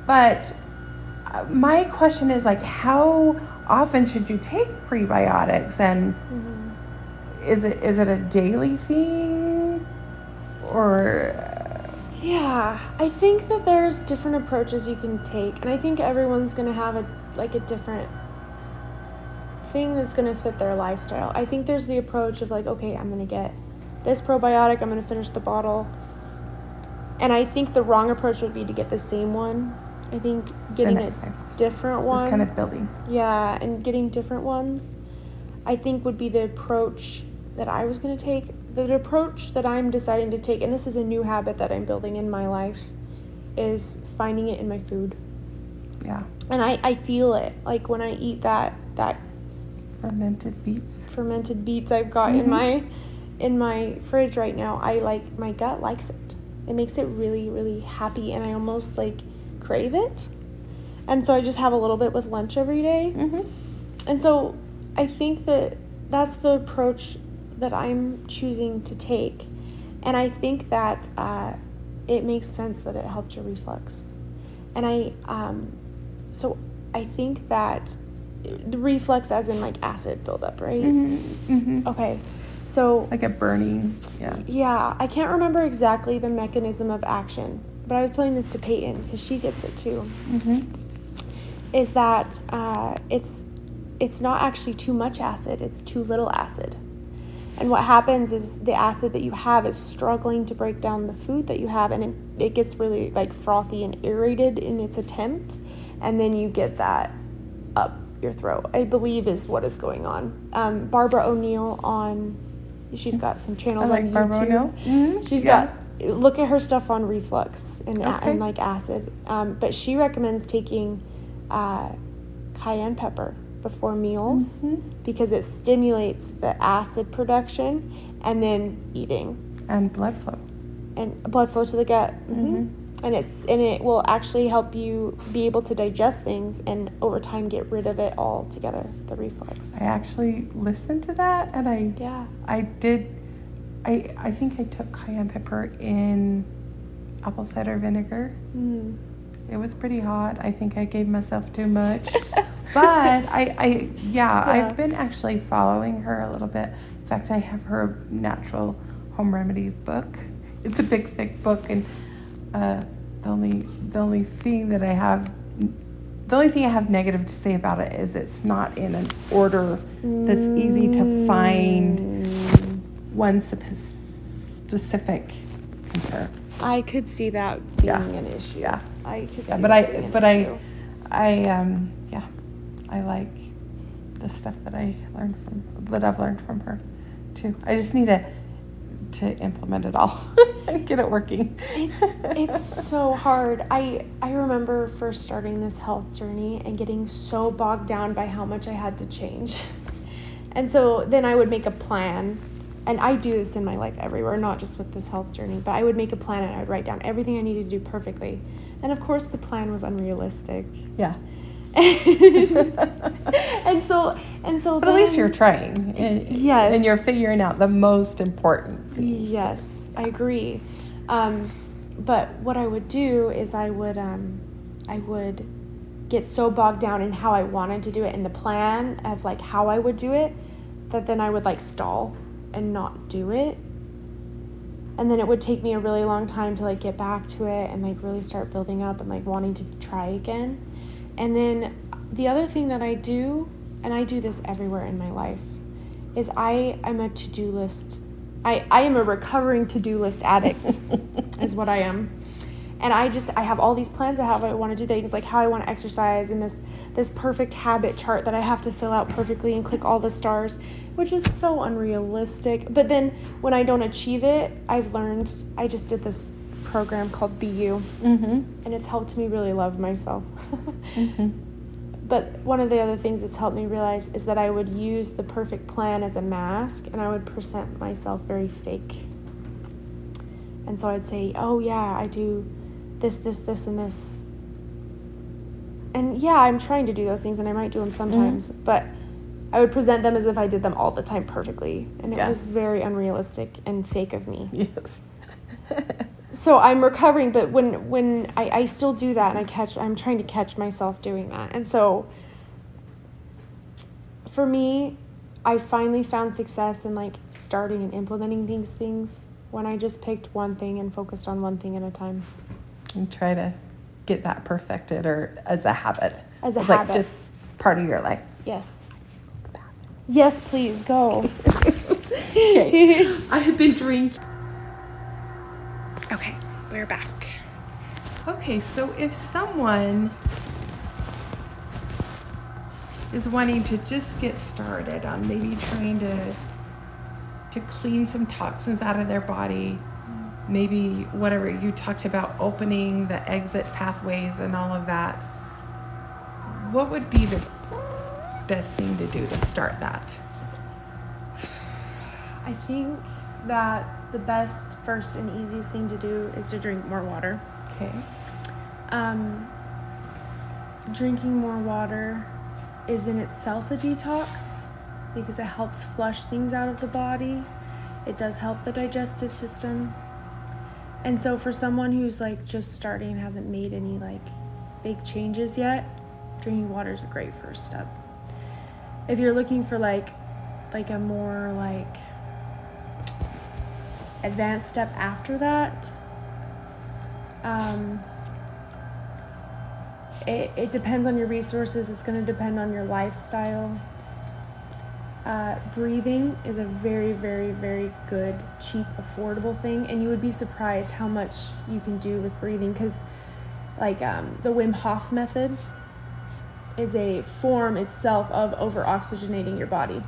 But my question is, like, how often should you take prebiotics, and is it a daily thing, or? Yeah, I think that there's different approaches you can take, and I think everyone's going to have a different thing that's going to fit their lifestyle. I think there's the approach of like, okay, I'm going to get this probiotic, I'm going to finish the bottle. And I think the wrong approach would be to get the same one. I think getting a different one. Just kind of building. Yeah, and getting different ones, I think would be the approach that I was going to take. The approach that I'm deciding to take, and this is a new habit that I'm building in my life, is finding it in my food. Yeah. And I feel it. Like when I eat that fermented beets I've got in my fridge right now, my gut likes it. It makes it really, really happy, and I almost like crave it. And so I just have a little bit with lunch every day. And so I think that that's the approach that I'm choosing to take. And I think that it makes sense that it helped your reflux. And so I think that the reflux as in like acid buildup, right? Okay. So like a burning, yeah, I can't remember exactly the mechanism of action, but I was telling this to Peyton because she gets it too. Is that it's not actually too much acid, it's too little acid. And what happens is the acid that you have is struggling to break down the food that you have, and it gets really like frothy and irritated in its attempt, and then you get that up your throat, I believe is what is going on. Barbara O'Neill on She's got some channels I like on Barbara YouTube. O'Neill. Mm-hmm. She's got, look at her stuff on reflux and Okay. like acid. But she recommends taking cayenne pepper before meals because it stimulates the acid production and then eating. And blood flow. And blood flow to the gut. And it will actually help you be able to digest things and over time get rid of it all together, the reflux. I actually listened to that, and I think I took cayenne pepper in apple cider vinegar. It was pretty hot. I think I gave myself too much. But I've been actually following her a little bit. In fact, I have her natural home remedies book. It's a big, thick book, and the only thing I have negative to say about it is it's not in an order that's easy to find one specific concern. I could see that being an issue. Yeah, I could see I like the stuff that I've learned from her too. I just need to implement it all and get it working. It's so hard. I remember first starting this health journey and getting so bogged down by how much I had to change. And so then I would make a plan, and I do this in my life everywhere, not just with this health journey, but I would make a plan and I would write down everything I needed to do perfectly. And of course the plan was unrealistic. Yeah. and so but at least you're trying. Yes. And you're figuring out the most important things. Yes, I agree. But what I would do is I would get so bogged down in how I wanted to do it in the plan of like how I would do it that then I would like stall and not do it. And then it would take me a really long time to like get back to it and like really start building up and like wanting to try again. And then the other thing that I do, and I do this everywhere in my life, is I'm a to-do list. I am a recovering to-do list addict is what I am. And I have all these plans of how I want to do things, like how I want to exercise and this perfect habit chart that I have to fill out perfectly and click all the stars, which is so unrealistic. But then when I don't achieve it, I've learned, I just did this program called Be You, and it's helped me really love myself. But one of the other things it's helped me realize is that I would use the perfect plan as a mask, and I would present myself very fake. And so I'd say, oh yeah, I do this, and this. And yeah, I'm trying to do those things, and I might do them sometimes, but I would present them as if I did them all the time perfectly. And it was very unrealistic and fake of me. Yes. So I'm recovering, but when I still do that, and I'm trying to catch myself doing that. And so for me, I finally found success in like starting and implementing these things when I just picked one thing and focused on one thing at a time. And try to get that perfected or as a habit. As a habit. Like just part of your life. Yes. Yes, please, go. Okay. I have been drinking. Okay, we're back. Okay, so if someone is wanting to just get started on maybe trying to clean some toxins out of their body, maybe whatever you talked about, opening the exit pathways and all of that, what would be the best thing to do to start that? I think that the best, first, and easiest thing to do is to drink more water. Okay. Drinking more water is in itself a detox because it helps flush things out of the body. It does help the digestive system. And so for someone who's like just starting and hasn't made any like big changes yet, drinking water is a great first step. If you're looking for like a more like advanced step after that, it depends on your resources. It's going to depend on your lifestyle. Breathing is a very, very, very good, cheap, affordable thing, and you would be surprised how much you can do with breathing, because like the Wim Hof method is a form itself of over-oxygenating your body.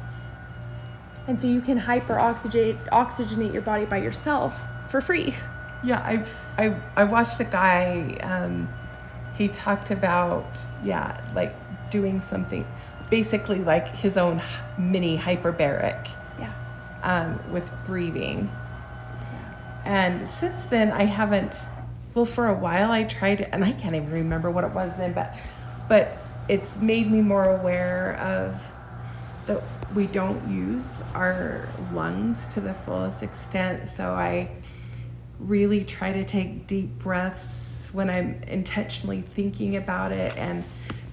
And so you can oxygenate your body by yourself for free. Yeah, I watched a guy, he talked about, like doing something, basically like his own mini hyperbaric. Yeah. With breathing. And since then, I haven't, well, for a while I tried it, and I can't even remember what it was then, but it's made me more aware of that we don't use our lungs to the fullest extent. So I really try to take deep breaths when I'm intentionally thinking about it and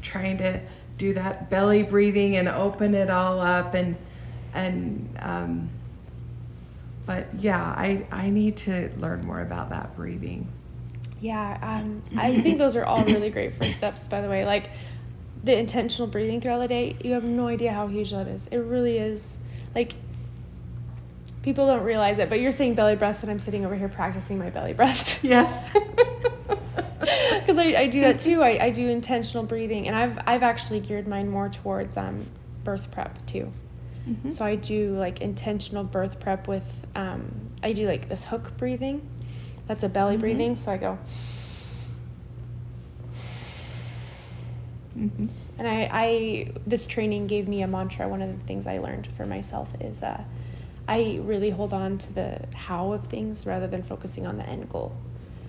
trying to do that belly breathing and open it all up but yeah, I need to learn more about that breathing. Yeah, I think those are all really great first steps, by the way. Like the intentional breathing throughout the day, you have no idea how huge that is. It really is. Like, people don't realize it, but you're saying belly breaths, and I'm sitting over here practicing my belly breaths. Yes. Because I do that too. I do intentional breathing, and I've actually geared mine more towards birth prep too. Mm-hmm. So I do like intentional birth prep with, I do like this hook breathing. That's a belly breathing. So I go. Mm-hmm. And I this training gave me a mantra. One of the things I learned for myself is I really hold on to the how of things rather than focusing on the end goal.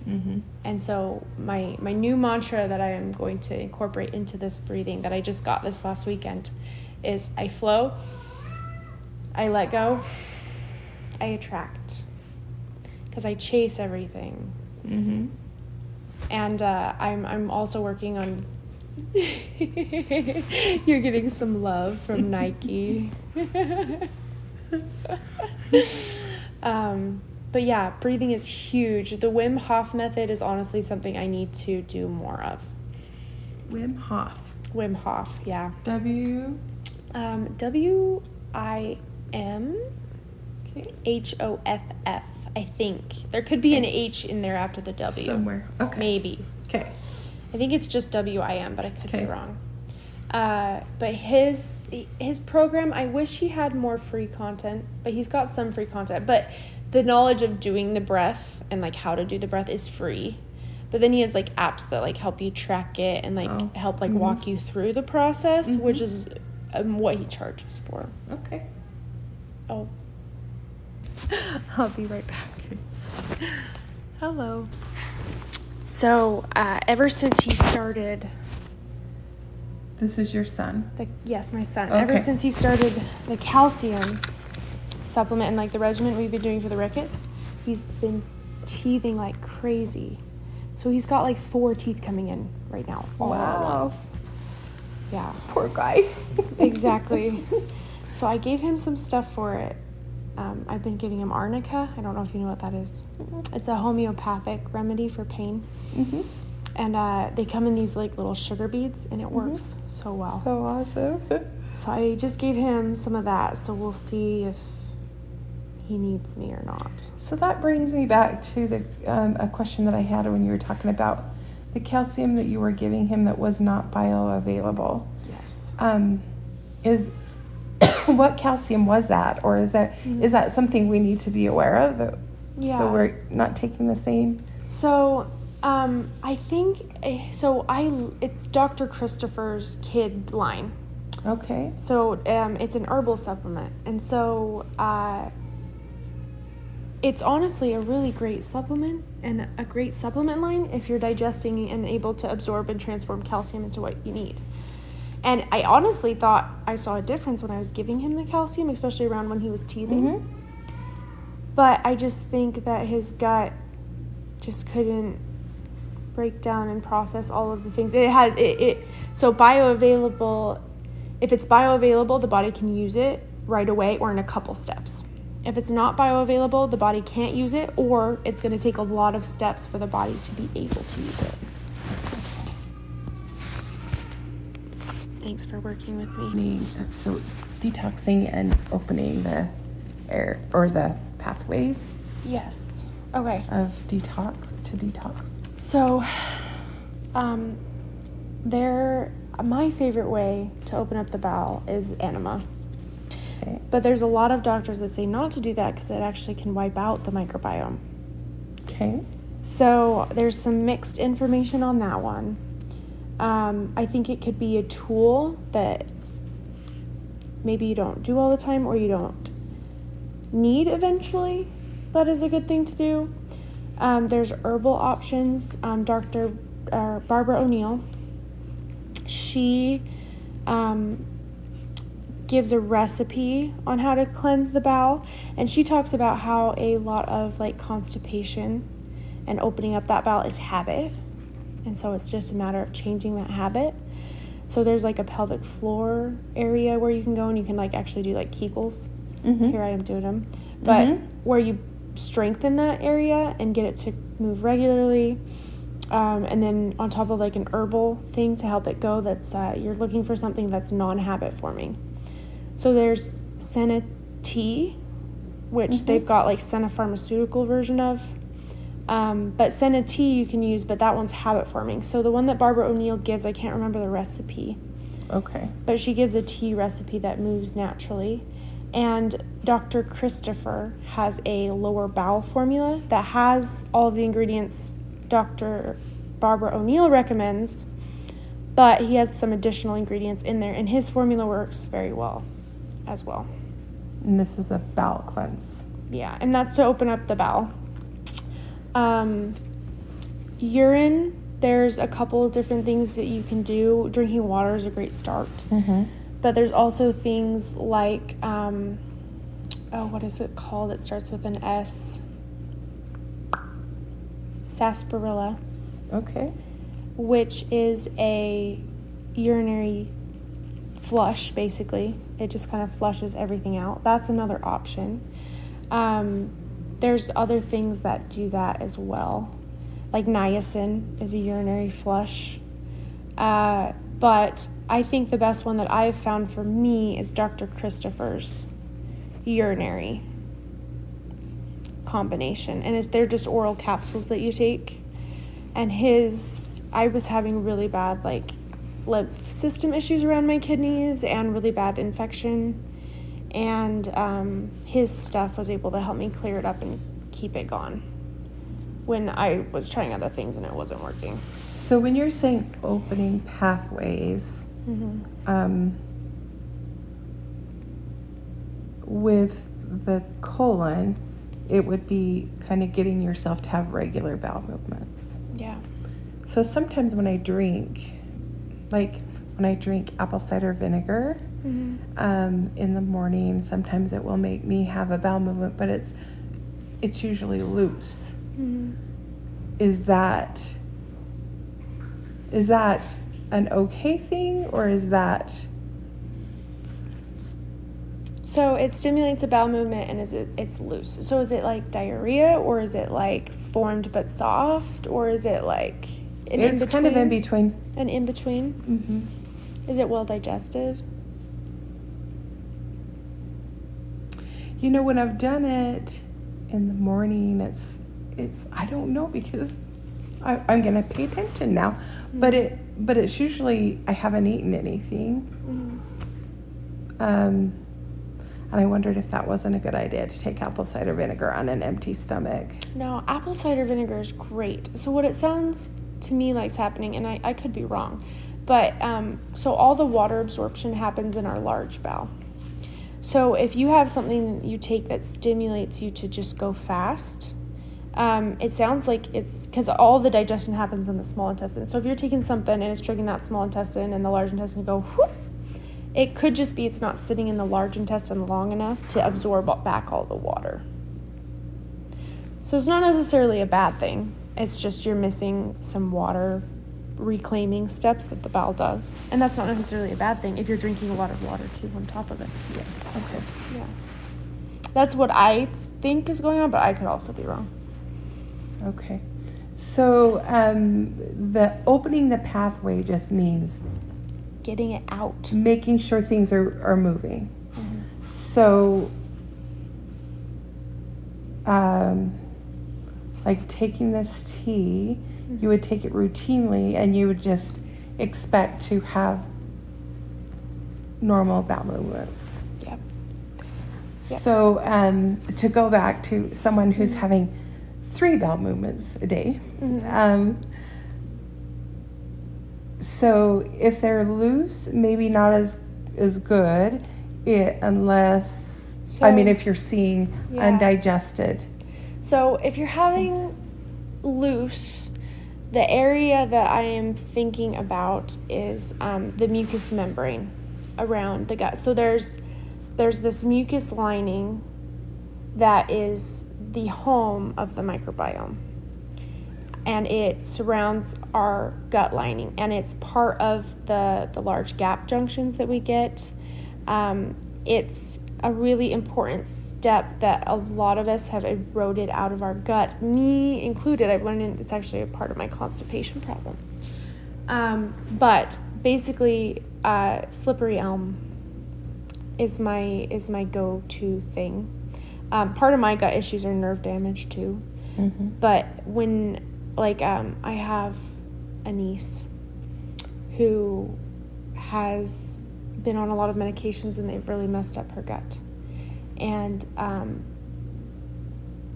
Mm-hmm. And so my new mantra that I am going to incorporate into this breathing that I just got this last weekend is I flow, I let go, I attract, because I chase everything. Mm-hmm. And I'm also working on. You're getting some love from Nike. But yeah, breathing is huge. The Wim Hof method is honestly something I need to do more of. Wim Hof. Wim Hof, yeah. W. W-I-M. Okay. H-O-F-F, I think. There could be an H in there after the W. Somewhere. Okay. Maybe. Okay. I think it's just W-I-M, but I could be wrong. But his program, I wish he had more free content, but he's got some free content. But the knowledge of doing the breath and like how to do the breath is free. But then he has like apps that like help you track it and like help like walk you through the process, which is what he charges for. Okay. Oh. I'll be right back. Hello. So, ever since he started... This is your son? Yes, my son. Okay. Ever since he started the calcium supplement and like the regimen we've been doing for the rickets, he's been teething like crazy. So he's got like 4 teeth coming in right now. All at once. Yeah. Poor guy. Exactly. So I gave him some stuff for it. I've been giving him arnica. I don't know if you know what that is. It's a homeopathic remedy for pain. Mm-hmm. And they come in these like little sugar beads, and it works so well. So awesome. So I just gave him some of that, so we'll see if he needs me or not. So that brings me back to the a question that I had when you were talking about the calcium that you were giving him that was not bioavailable. Yes. What calcium was that, or is that is that something we need to be aware of? So we're not taking the same. So I think it's Dr. Christopher's Kid line. Okay. So it's an herbal supplement, and so it's honestly a really great supplement and a great supplement line if you're digesting and able to absorb and transform calcium into what you need. And I honestly thought I saw a difference when I was giving him the calcium, especially around when he was teething. Mm-hmm. But I just think that his gut just couldn't break down and process all of the things. So bioavailable, if it's bioavailable, the body can use it right away or in a couple steps. If it's not bioavailable, the body can't use it, or it's going to take a lot of steps for the body to be able to use it. Thanks for working with me. So detoxing and opening the air or the pathways. Yes. Okay. Of detox. So, my favorite way to open up the bowel is enema. Okay. But there's a lot of doctors that say not to do that because it actually can wipe out the microbiome. Okay. So there's some mixed information on that one. I think it could be a tool that maybe you don't do all the time or you don't need eventually. That is a good thing to do. There's herbal options. Dr. Barbara O'Neill, she gives a recipe on how to cleanse the bowel, and she talks about how a lot of like constipation and opening up that bowel is habit, and so it's just a matter of changing that habit. So there's like a pelvic floor area where you can go and you can like actually do like Kegels. Here I am doing them, but where you strengthen that area and get it to move regularly, and then on top of like an herbal thing to help it go, that's you're looking for something that's non-habit forming. So there's Senna tea, which they've got like Senna pharmaceutical version of, but Senna tea you can use, but that one's habit forming. So the one that Barbara O'Neill gives, I can't remember the recipe. Okay. But she gives a tea recipe that moves naturally. And Dr. Christopher has a lower bowel formula that has all of the ingredients Dr. Barbara O'Neill recommends, but he has some additional ingredients in there, and his formula works very well as well. And this is a bowel cleanse. Yeah, and that's to open up the bowel. Urine, there's a couple of different things that you can do. Drinking water is a great start. But there's also things like, what is it called? It starts with an S. Sarsaparilla. Okay. Which is a urinary flush, basically. It just kind of flushes everything out. That's another option. There's other things that do that as well. Like niacin is a urinary flush. But I think the best one that I've found for me is Dr. Christopher's urinary combination. And they're just oral capsules that you take. And I was having really bad like lymph system issues around my kidneys and really bad infection. And his stuff was able to help me clear it up and keep it gone when I was trying other things and it wasn't working. So when you're saying opening pathways, with the colon, it would be kind of getting yourself to have regular bowel movements. Yeah. So sometimes when I drink, apple cider vinegar in the morning, sometimes it will make me have a bowel movement, but it's usually loose. Is that an okay thing, or is that? So it stimulates a bowel movement and it's loose. So is it like diarrhea, or is it like formed but soft, or is it like an in-between? It's kind of in between. An in-between? Is it well digested? You know, when I've done it in the morning, it's I don't know, because I'm gonna pay attention now. But it's usually I haven't eaten anything. And I wondered if that wasn't a good idea to take apple cider vinegar on an empty stomach. No, apple cider vinegar is great. So what it sounds to me like is happening, and I could be wrong, but so all the water absorption happens in our large bowel. So if you have something you take that stimulates you to just go fast, it sounds like it's because all the digestion happens in the small intestine. So if you're taking something and it's triggering that small intestine and the large intestine go whoop, it could just be it's not sitting in the large intestine long enough to absorb back all the water. So it's not necessarily a bad thing. It's just you're missing some water reclaiming steps that the bowel does. And that's not necessarily a bad thing if you're drinking a lot of water too on top of it. Yeah. Okay. Yeah. That's what I think is going on, but I could also be wrong. Okay. So the opening the pathway just means getting it out. Making sure things are moving. So like taking this tea, you would take it routinely and you would just expect to have normal bowel movements. Yep. Yep. So to go back to someone who's having 3 bowel movements a day. So if they're loose, maybe not as good, unless, if you're seeing undigested. So if you're having loose, the area that I am thinking about is the mucous membrane around the gut. So there's this mucus lining that is the home of the microbiome, and it surrounds our gut lining, and it's part of the large gap junctions that we get. It's a really important step that a lot of us have eroded out of our gut, me included. I've learned it's actually a part of my constipation problem. But basically, slippery elm is my go-to thing. Part of my gut issues are nerve damage too. But when I have a niece who has been on a lot of medications and they've really messed up her gut. And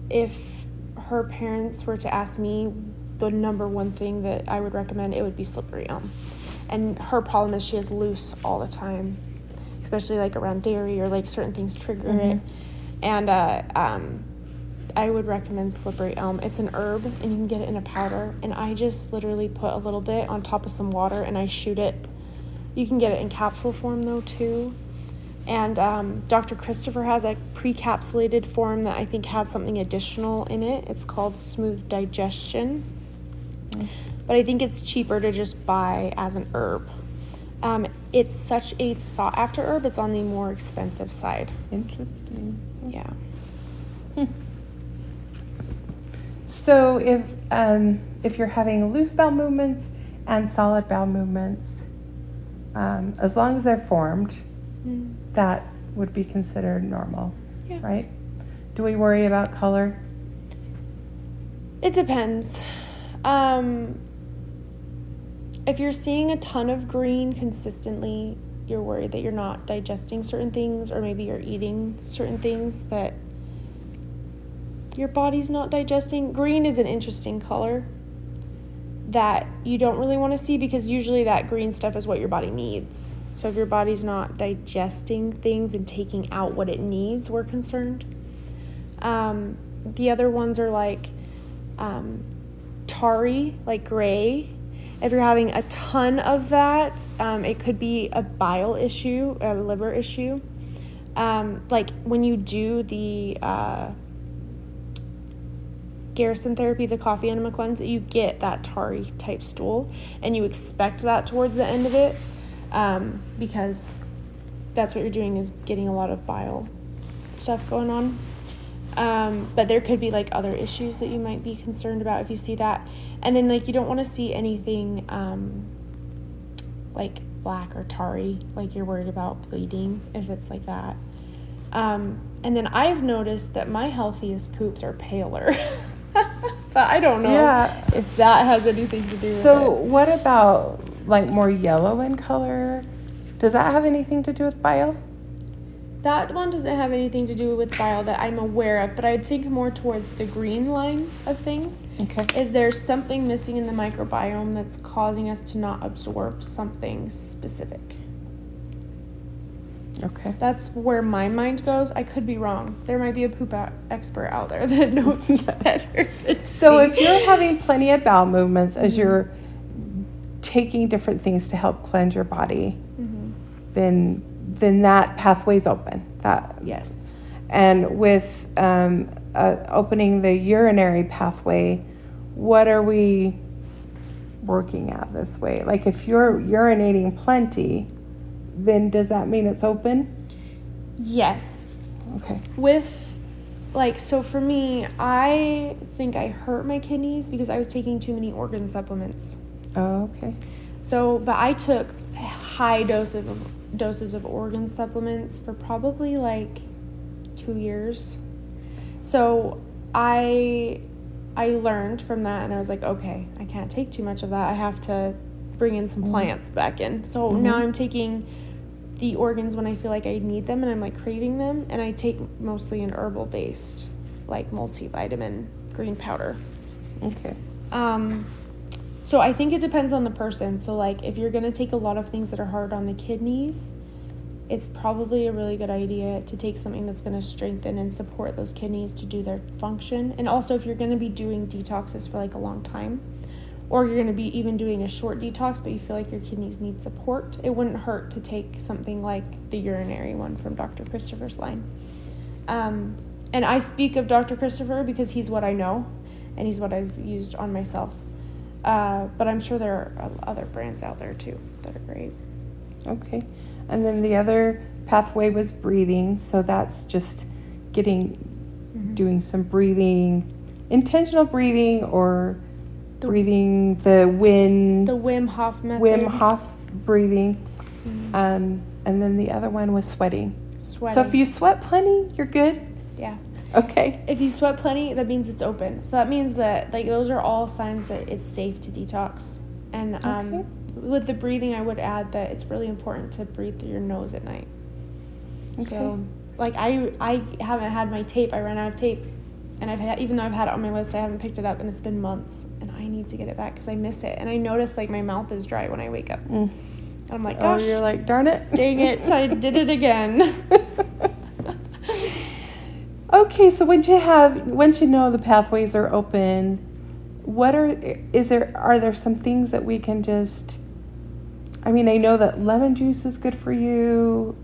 if her parents were to ask me the number one thing that I would recommend, it would be slippery elm. And her problem is she has loose all the time, especially around dairy or certain things trigger it. And I would recommend slippery elm. It's an herb and you can get it in a powder. And I just literally put a little bit on top of some water and I shoot it. You can get it in capsule form though too. And Dr. Christopher has a pre-capsulated form that I think has something additional in it. It's called Smooth Digestion. But I think it's cheaper to just buy as an herb. It's such a sought after herb. It's on the more expensive side. Interesting. Yeah. So if you're having loose bowel movements and solid bowel movements, as long as they're formed, that would be considered normal, right? Do we worry about color? It depends. If you're seeing a ton of green consistently, you're worried that you're not digesting certain things, or maybe you're eating certain things that your body's not digesting. Green is an interesting color that you don't really want to see because usually that green stuff is what your body needs. So if your body's not digesting things and taking out what it needs, we're concerned. The other ones are tarry, gray. If you're having a ton of that, it could be a bile issue, a liver issue. When you do the Garrison therapy, the coffee enema cleanse, you get that tarry type stool, and you expect that towards the end of it, because that's what you're doing is getting a lot of bile stuff going on. But there could be other issues that you might be concerned about if you see that. And then you don't want to see anything black or tarry, you're worried about bleeding if it's like that. And then I've noticed that my healthiest poops are paler. But I don't know if that has anything to do with it. So what about more yellow in color? Does that have anything to do with bile? That one doesn't have anything to do with bile that I'm aware of, but I would think more towards the green line of things. Okay. Is there something missing in the microbiome that's causing us to not absorb something specific? Okay. That's where my mind goes. I could be wrong. There might be a poop expert out there that knows better than So me. if you're having plenty of bowel movements as you're taking different things to help cleanse your body, then that pathway's open. Yes. And with opening the urinary pathway, what are we working at this way? If you're urinating plenty, then does that mean it's open? Yes. Okay. With, so for me, I think I hurt my kidneys because I was taking too many organ supplements. Oh, okay. So, but I took high doses of organ supplements for probably 2 years. So I learned from that, and I was like, okay, I can't take too much of that. I have to bring in some plants back in. So now I'm taking the organs when I feel like I need them and I'm like craving them, and I take mostly an herbal based, like multivitamin green powder. Okay. So I think it depends on the person. So like if you're gonna take a lot of things that are hard on the kidneys, it's probably a really good idea to take something that's going to strengthen and support those kidneys to do their function. And also if you're going to be doing detoxes for like a long time, or you're going to be even doing a short detox but you feel like your kidneys need support, it wouldn't hurt to take something like the urinary one from Dr. Christopher's line. And I speak of Dr. Christopher because he's what I know and he's what I've used on myself. But I'm sure there are other brands out there too that are great. Okay. And then the other pathway was breathing. So that's just doing some breathing, intentional breathing, or breathing the Wim Hof method. Wim Hof breathing. And then the other one was sweating. So if you sweat plenty, you're good? Yeah. Okay. If you sweat plenty, that means it's open. So that means that like those are all signs that it's safe to detox. And with the breathing, I would add that it's really important to breathe through your nose at night. Okay. So like I haven't had my tape. I ran out of tape, and even though I've had it on my list, I haven't picked it up, and it's been months, and I need to get it back because I miss it. And I notice like my mouth is dry when I wake up. And I'm like, gosh, you're like, darn it, dang it, I did it again. Okay, so once you know the pathways are open, are there some things that we can just, I mean, I know that lemon juice is good for you,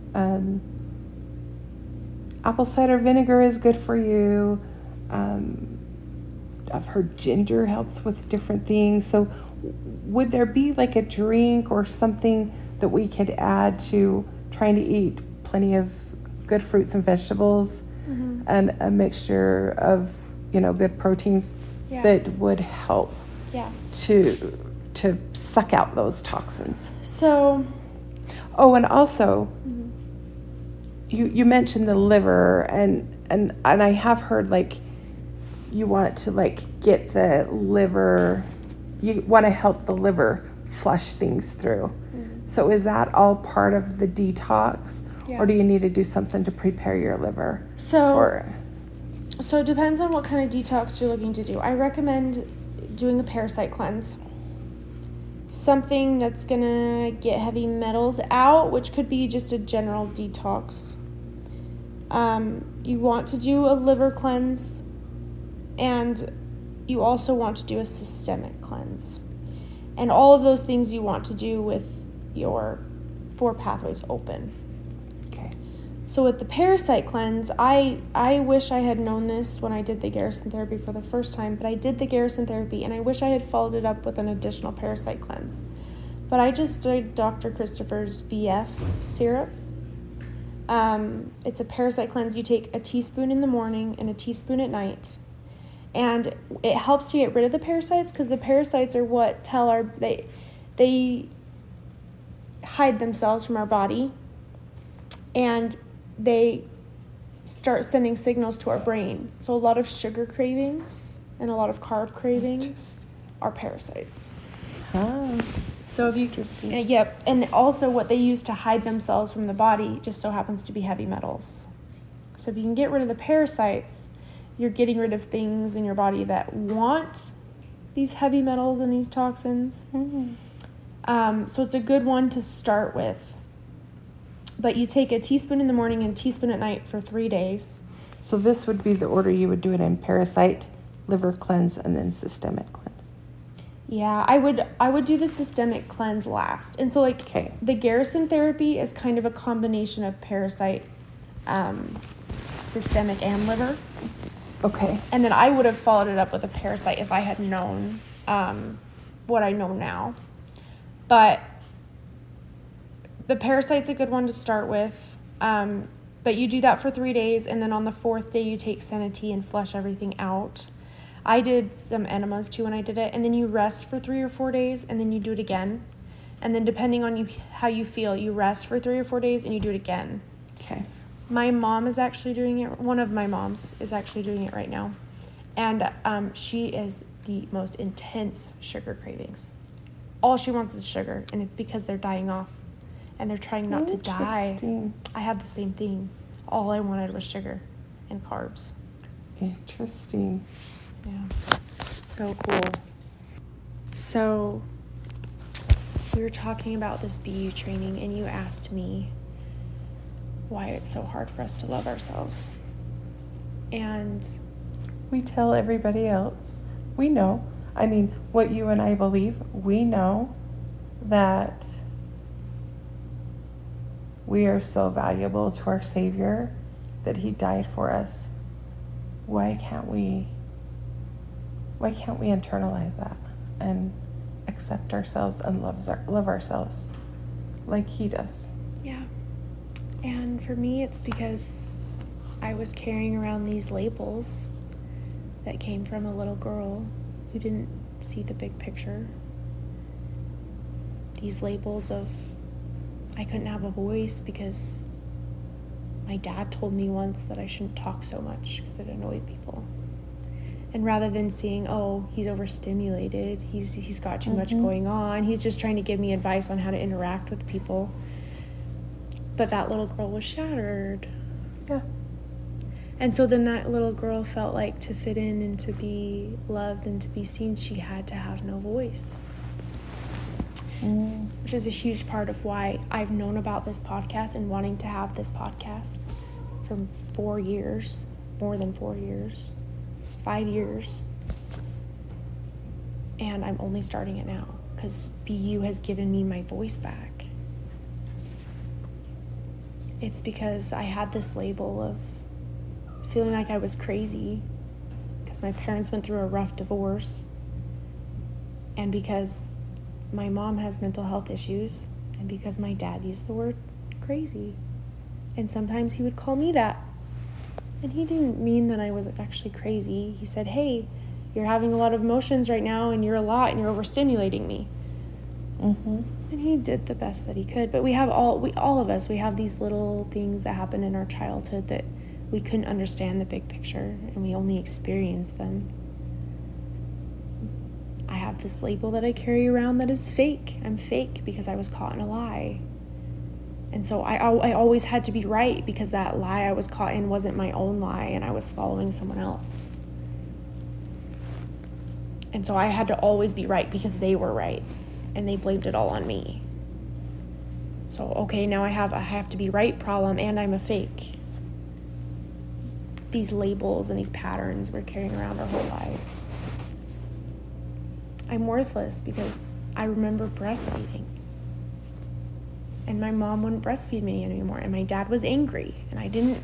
apple cider vinegar is good for you, I've heard ginger helps with different things. So would there be like a drink or something that we could add to trying to eat plenty of good fruits and vegetables and a mixture of, good proteins that would help to suck out those toxins? So, and also you mentioned the liver, and I have heard like you want to like get the liver, you want to help the liver flush things through. So is that all part of the detox, or do you need to do something to prepare your liver? So it depends on what kind of detox you're looking to do. I recommend doing a parasite cleanse. Something that's going to get heavy metals out, which could be just a general detox. You want to do a liver cleanse, and you also want to do a systemic cleanse. And all of those things you want to do with your 4 pathways open. Okay. So with the parasite cleanse, I wish I had known this when I did the Garrison therapy for the first time, but I did the Garrison therapy, and I wish I had followed it up with an additional parasite cleanse. But I just did Dr. Christopher's VF syrup. It's a parasite cleanse. You take a teaspoon in the morning and a teaspoon at night. And it helps to get rid of the parasites, because the parasites are what tell they hide themselves from our body, and they start sending signals to our brain. So a lot of sugar cravings and a lot of carb cravings are parasites. Oh, so if you, yep, and also what they use to hide themselves from the body just so happens to be heavy metals. So if you can get rid of the parasites, you're getting rid of things in your body that want these heavy metals and these toxins. So it's a good one to start with. But you take a teaspoon in the morning and a teaspoon at night for 3 days. So this would be the order you would do it in: parasite, liver cleanse, and then systemic cleanse. Yeah, I would do the systemic cleanse last. And so the Garrison therapy is kind of a combination of parasite, systemic, and liver. Okay. And then I would have followed it up with a parasite if I had known what I know now. But the parasite's a good one to start with. But you do that for 3 days, and then on the 4th day you take Senna-T and flush everything out. I did some enemas too when I did it, and then you rest for 3 or 4 days, and then you do it again. And then depending on how you feel, you rest for 3 or 4 days and you do it again. Okay. My mom is actually doing it. One of my moms is actually doing it right now. And she is the most intense sugar cravings. All she wants is sugar, and it's because they're dying off. and they're trying not to die. I had the same thing. All I wanted was sugar and carbs. Interesting. Yeah. So cool. So we were talking about this BU training, and you asked me why it's so hard for us to love ourselves. And we tell everybody else. We know. I mean, what you and I believe, we know that we are so valuable to our Savior that He died for us. Why can't we internalize that and accept ourselves and love ourselves like He does? Yeah. And for me, it's because I was carrying around these labels that came from a little girl who didn't see the big picture. These labels of I couldn't have a voice because my dad told me once that I shouldn't talk so much because it annoyed people. And rather than seeing, oh, he's overstimulated, he's got too much going on, he's just trying to give me advice on how to interact with people. But that little girl was shattered. Yeah. And so then that little girl felt like to fit in and to be loved and to be seen, she had to have no voice. Which is a huge part of why I've known about this podcast and wanting to have this podcast for 4 years, more than 4 years, 5 years. And I'm only starting it now because BU has given me my voice back. It's because I had this label of feeling like I was crazy because my parents went through a rough divorce, and because my mom has mental health issues, and because my dad used the word crazy. And sometimes he would call me that. And he didn't mean that I was actually crazy. He said, hey, you're having a lot of emotions right now, and you're a lot, and you're overstimulating me. And he did the best that he could. But we all of us, we have these little things that happen in our childhood that we couldn't understand the big picture, and we only experience them. I have this label that I carry around that is fake. I'm fake because I was caught in a lie. And so I always had to be right because that lie I was caught in wasn't my own lie, and I was following someone else. And so I had to always be right because they were right, and they blamed it all on me. So, okay, now I have to be right problem, and I'm a fake. These labels and these patterns we're carrying around our whole lives. I'm worthless because I remember breastfeeding. And my mom wouldn't breastfeed me anymore. And my dad was angry. And I didn't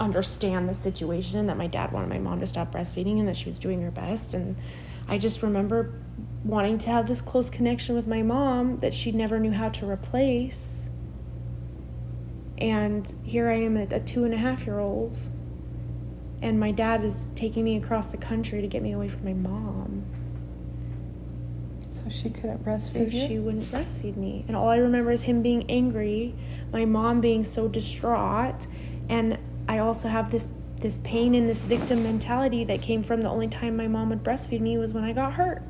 understand the situation and that my dad wanted my mom to stop breastfeeding and that she was doing her best. And I just remember wanting to have this close connection with my mom that she never knew how to replace. And here I am at a 2.5-year-old. And my dad is taking me across the country to get me away from my mom. So she couldn't breastfeed you? So she wouldn't breastfeed me. And all I remember is him being angry, my mom being so distraught, and I also have this pain and this victim mentality that came from the only time my mom would breastfeed me was when I got hurt.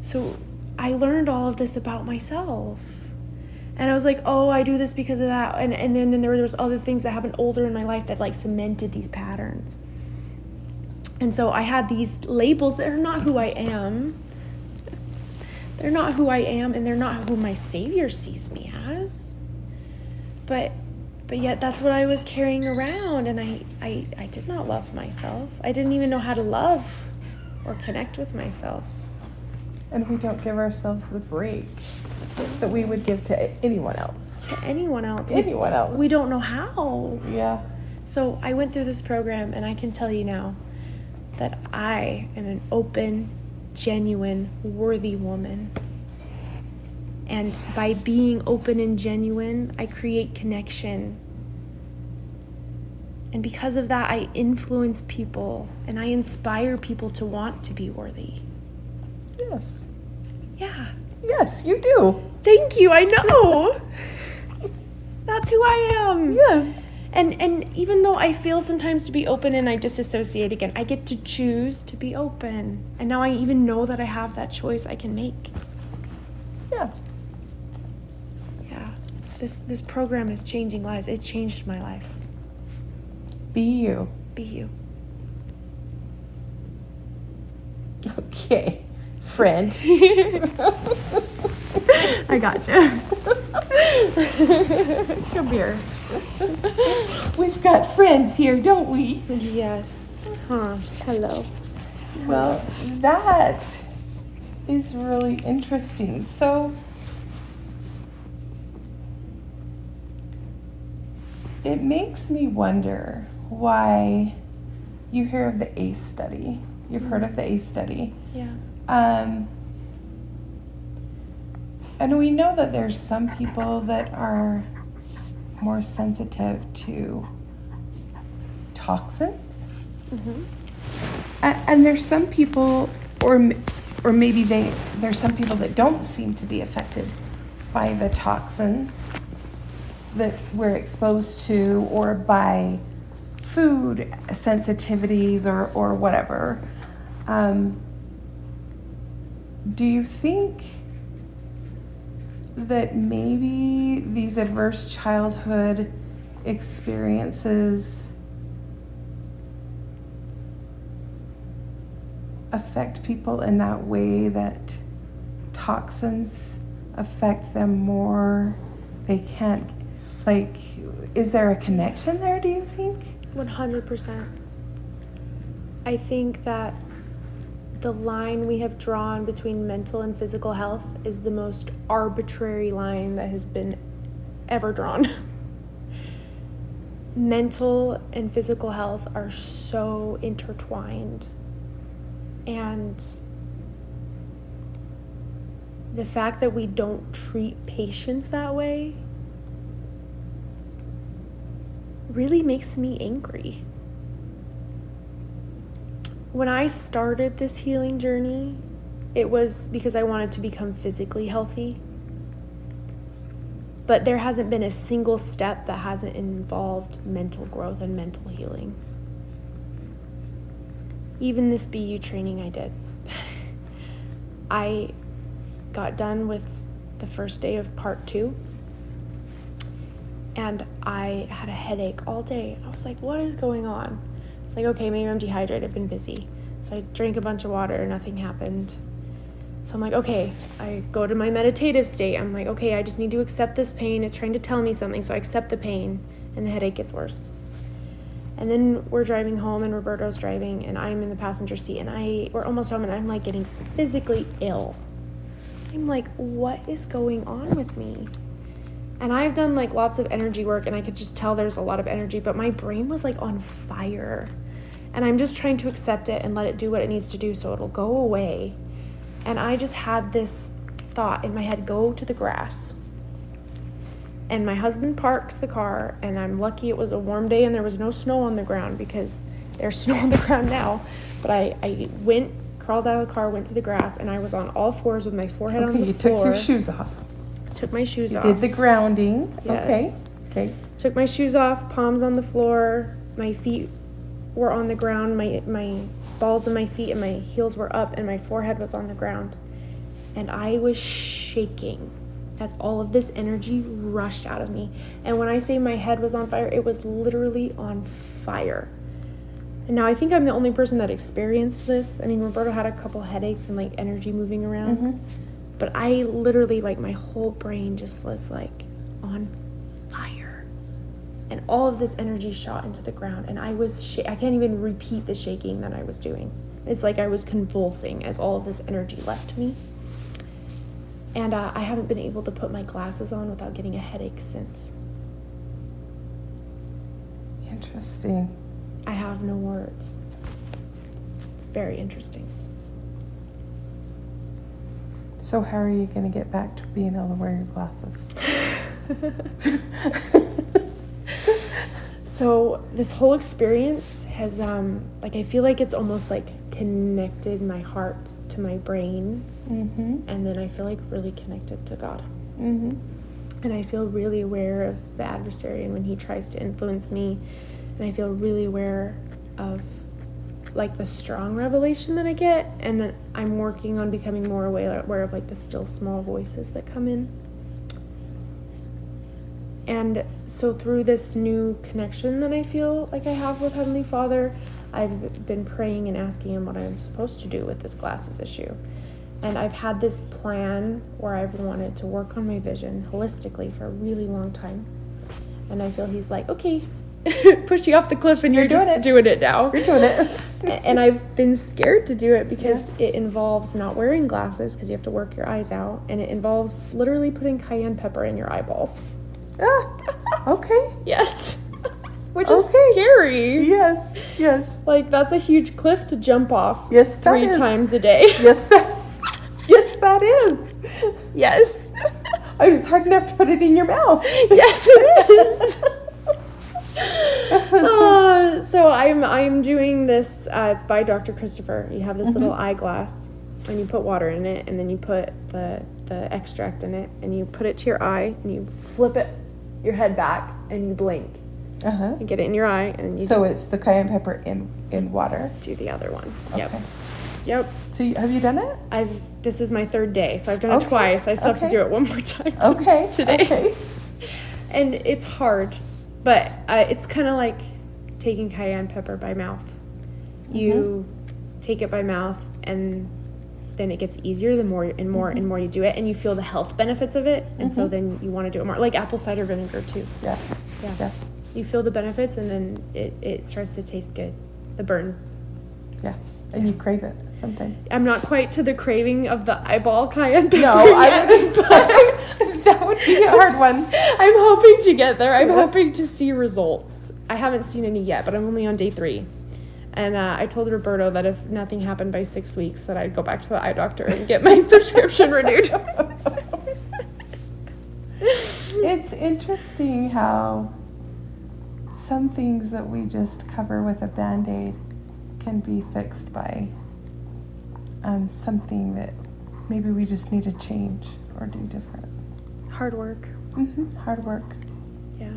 So I learned all of this about myself. And I was like, oh, I do this because of that. And then there was other things that happened older in my life that like cemented these patterns. And so I had these labels that are not who I am. They're not who I am, and they're not who my Savior sees me as. But yet that's what I was carrying around, and I did not love myself. I didn't even know how to love or connect with myself. And we don't give ourselves the break that we would give to anyone else. To anyone else. Anyone else. We don't know how. Yeah. So I went through this program, and I can tell you now that I am an open, genuine, worthy woman. And by being open and genuine, I create connection. And because of that, I influence people, and I inspire people to want to be worthy. Yes. Yeah. Yes, you do. Thank you, I know. That's who I am. Yes. And even though I feel sometimes to be open and I disassociate again, I get to choose to be open. And now I even know that I have that choice I can make. Yeah. This program is changing lives. It changed my life. Be you. Be you. Okay, friend. I gotcha. Come here. We've got friends here, don't we? Yes. Huh. Hello. Well, that is really interesting. So, it makes me wonder why you hear of the ACE study. You've heard of the ACE study. Yeah. And we know that there's some people that are more sensitive to toxins. Mm-hmm. And there's some people, or maybe there's some people that don't seem to be affected by the toxins that we're exposed to, or by food sensitivities or whatever. Do you think that maybe these adverse childhood experiences affect people in that way, that toxins affect them more? They can't, like, is there a connection there, do you think? 100%. I think that the line we have drawn between mental and physical health is the most arbitrary line that has been ever drawn. Mental and physical health are so intertwined. And the fact that we don't treat patients that way really makes me angry. When I started this healing journey, it was because I wanted to become physically healthy. But there hasn't been a single step that hasn't involved mental growth and mental healing. Even this BU training I did. I got done with the first day of part 2. And I had a headache all day. I was like, what is going on? It's like, okay, maybe I'm dehydrated, I've been busy. So I drank a bunch of water, nothing happened. So I'm like, okay, I go to my meditative state. I'm like, okay, I just need to accept this pain. It's trying to tell me something. So I accept the pain and the headache gets worse. And then we're driving home and Roberto's driving and I'm in the passenger seat and we're almost home and I'm like getting physically ill. I'm like, what is going on with me? And I've done like lots of energy work and I could just tell there's a lot of energy, but my brain was like on fire. And I'm just trying to accept it and let it do what it needs to do so it'll go away. And I just had this thought in my head, go to the grass. And my husband parks the car and I'm lucky it was a warm day and there was no snow on the ground because there's snow on the ground now. But I crawled out of the car, went to the grass, and I was on all fours with my forehead on the floor. Okay, you took your shoes off. Took my shoes off. You did the grounding. Yes. Okay. Took my shoes off, palms on the floor, my feet were on the ground, my balls of my feet and my heels were up, and my forehead was on the ground. And I was shaking as all of this energy rushed out of me. And when I say my head was on fire, it was literally on fire. And now I think I'm the only person that experienced this. I mean, Roberto had a couple headaches and like energy moving around. Mm-hmm. But I literally, like, my whole brain just was, like, on fire. And all of this energy shot into the ground. And I can't even repeat the shaking that I was doing. It's like I was convulsing as all of this energy left me. And I haven't been able to put my glasses on without getting a headache since. Interesting. I have no words. It's very interesting. So how are you going to get back to being able to wear your glasses? So this whole experience has, I feel like it's almost like connected my heart to my brain. Mm-hmm. And then I feel like really connected to God. Mm-hmm. And I feel really aware of the adversary and when he tries to influence me. And I feel really aware of like the strong revelation that I get, and that I'm working on becoming more aware of like the still small voices that come in. And so through this new connection that I feel like I have with Heavenly Father, I've been praying and asking him what I'm supposed to do with this glasses issue. And I've had this plan where I've wanted to work on my vision holistically for a really long time. And I feel he's like, okay, push you off the cliff and you're just doing it now. You're doing it. And I've been scared to do it because it involves not wearing glasses because you have to work your eyes out. And it involves literally putting cayenne pepper in your eyeballs. Okay. Yes. Which is scary. Yes. Like, that's a huge cliff to jump off. Yes, that 3 is. times a day. Yes, that is. Yes. It's hard enough to put it in your mouth. Yes, it is. So I'm doing this. It's by Dr. Christopher. You have this little eyeglass, and you put water in it, and then you put the extract in it, and you put it to your eye, and you flip it, your head back, and you blink. And get it in your eye, and then you. So it's the cayenne pepper in water. Do the other one. Okay. Yep. So have you done it? This is my 3rd day, so I've done it twice. I still have to do it one more time today. Okay. And it's hard, but it's kind of like taking cayenne pepper by mouth. You take it by mouth, and then it gets easier the more and more and more you do it, and you feel the health benefits of it, and so then you want to do it more. Like apple cider vinegar too. Yeah. You feel the benefits, and then it starts to taste good. The burn. Yeah. And you crave it sometimes. I'm not quite to the craving of the eyeball cayenne pepper. No, I wouldn't. That would be a hard one. I'm hoping to get there. I'm hoping to see results. I haven't seen any yet, but I'm only on day 3. And I told Roberto that if nothing happened by 6 weeks, that I'd go back to the eye doctor and get my prescription renewed. It's interesting how some things that we just cover with a Band-Aid can be fixed by something that maybe we just need to change or do different. Hard work. Hard work. Yeah.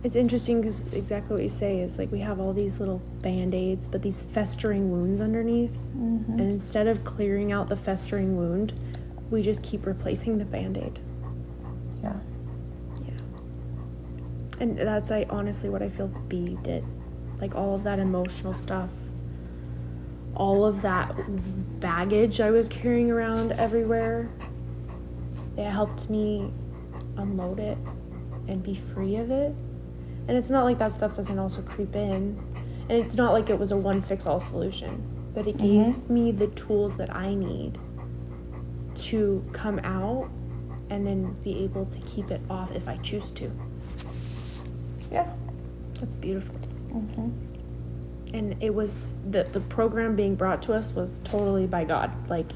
It's interesting because exactly what you say is like we have all these little Band-Aids, but these festering wounds underneath. And instead of clearing out the festering wound, we just keep replacing the Band-Aid. Yeah. And that's honestly what I feel B did. Like all of that emotional stuff, all of that baggage I was carrying around everywhere, it helped me unload it and be free of it. And it's not like that stuff doesn't also creep in. And it's not like it was a one-fix-all solution. But it gave me the tools that I need to come out and then be able to keep it off if I choose to. Yeah. That's beautiful. And it was the program being brought to us was totally by God. Like,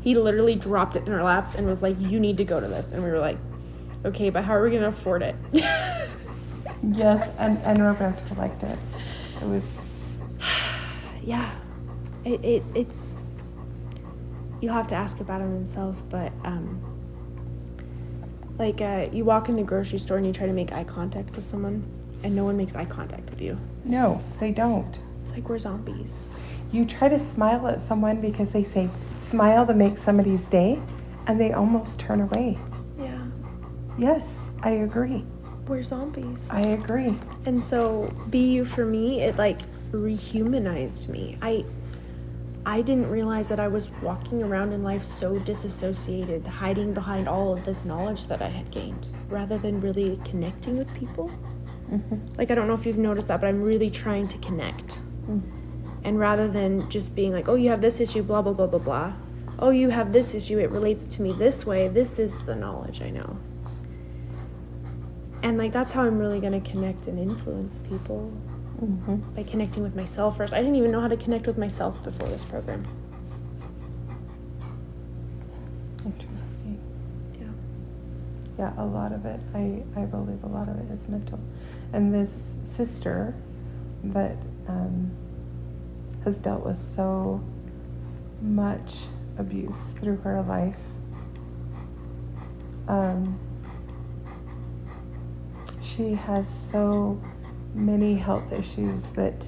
he literally dropped it in our laps and was like, you need to go to this. And we were like, okay, but how are we going to afford it? Yes, and Roberto liked it. It was... Yeah. It's... You'll have to ask about him himself, but... you walk in the grocery store and you try to make eye contact with someone, and no one makes eye contact with you. No, they don't. It's like we're zombies. You try to smile at someone because they say, smile to make somebody's day, and they almost turn away. Yeah. Yes, I agree. We're zombies. I agree. And so, BU for me, it rehumanized me. I didn't realize that I was walking around in life so disassociated, hiding behind all of this knowledge that I had gained, rather than really connecting with people. I don't know if you've noticed that, but I'm really trying to connect. And rather than just being like, oh, you have this issue, blah, blah, blah, blah, blah. Oh, you have this issue, it relates to me this way. This is the knowledge I know. And that's how I'm really going to connect and influence people. By connecting with myself first. I didn't even know how to connect with myself before this program. Interesting. Yeah. Yeah, a lot of it, I believe a lot of it is mental. And this sister that has dealt with so much abuse through her life, she has so many health issues that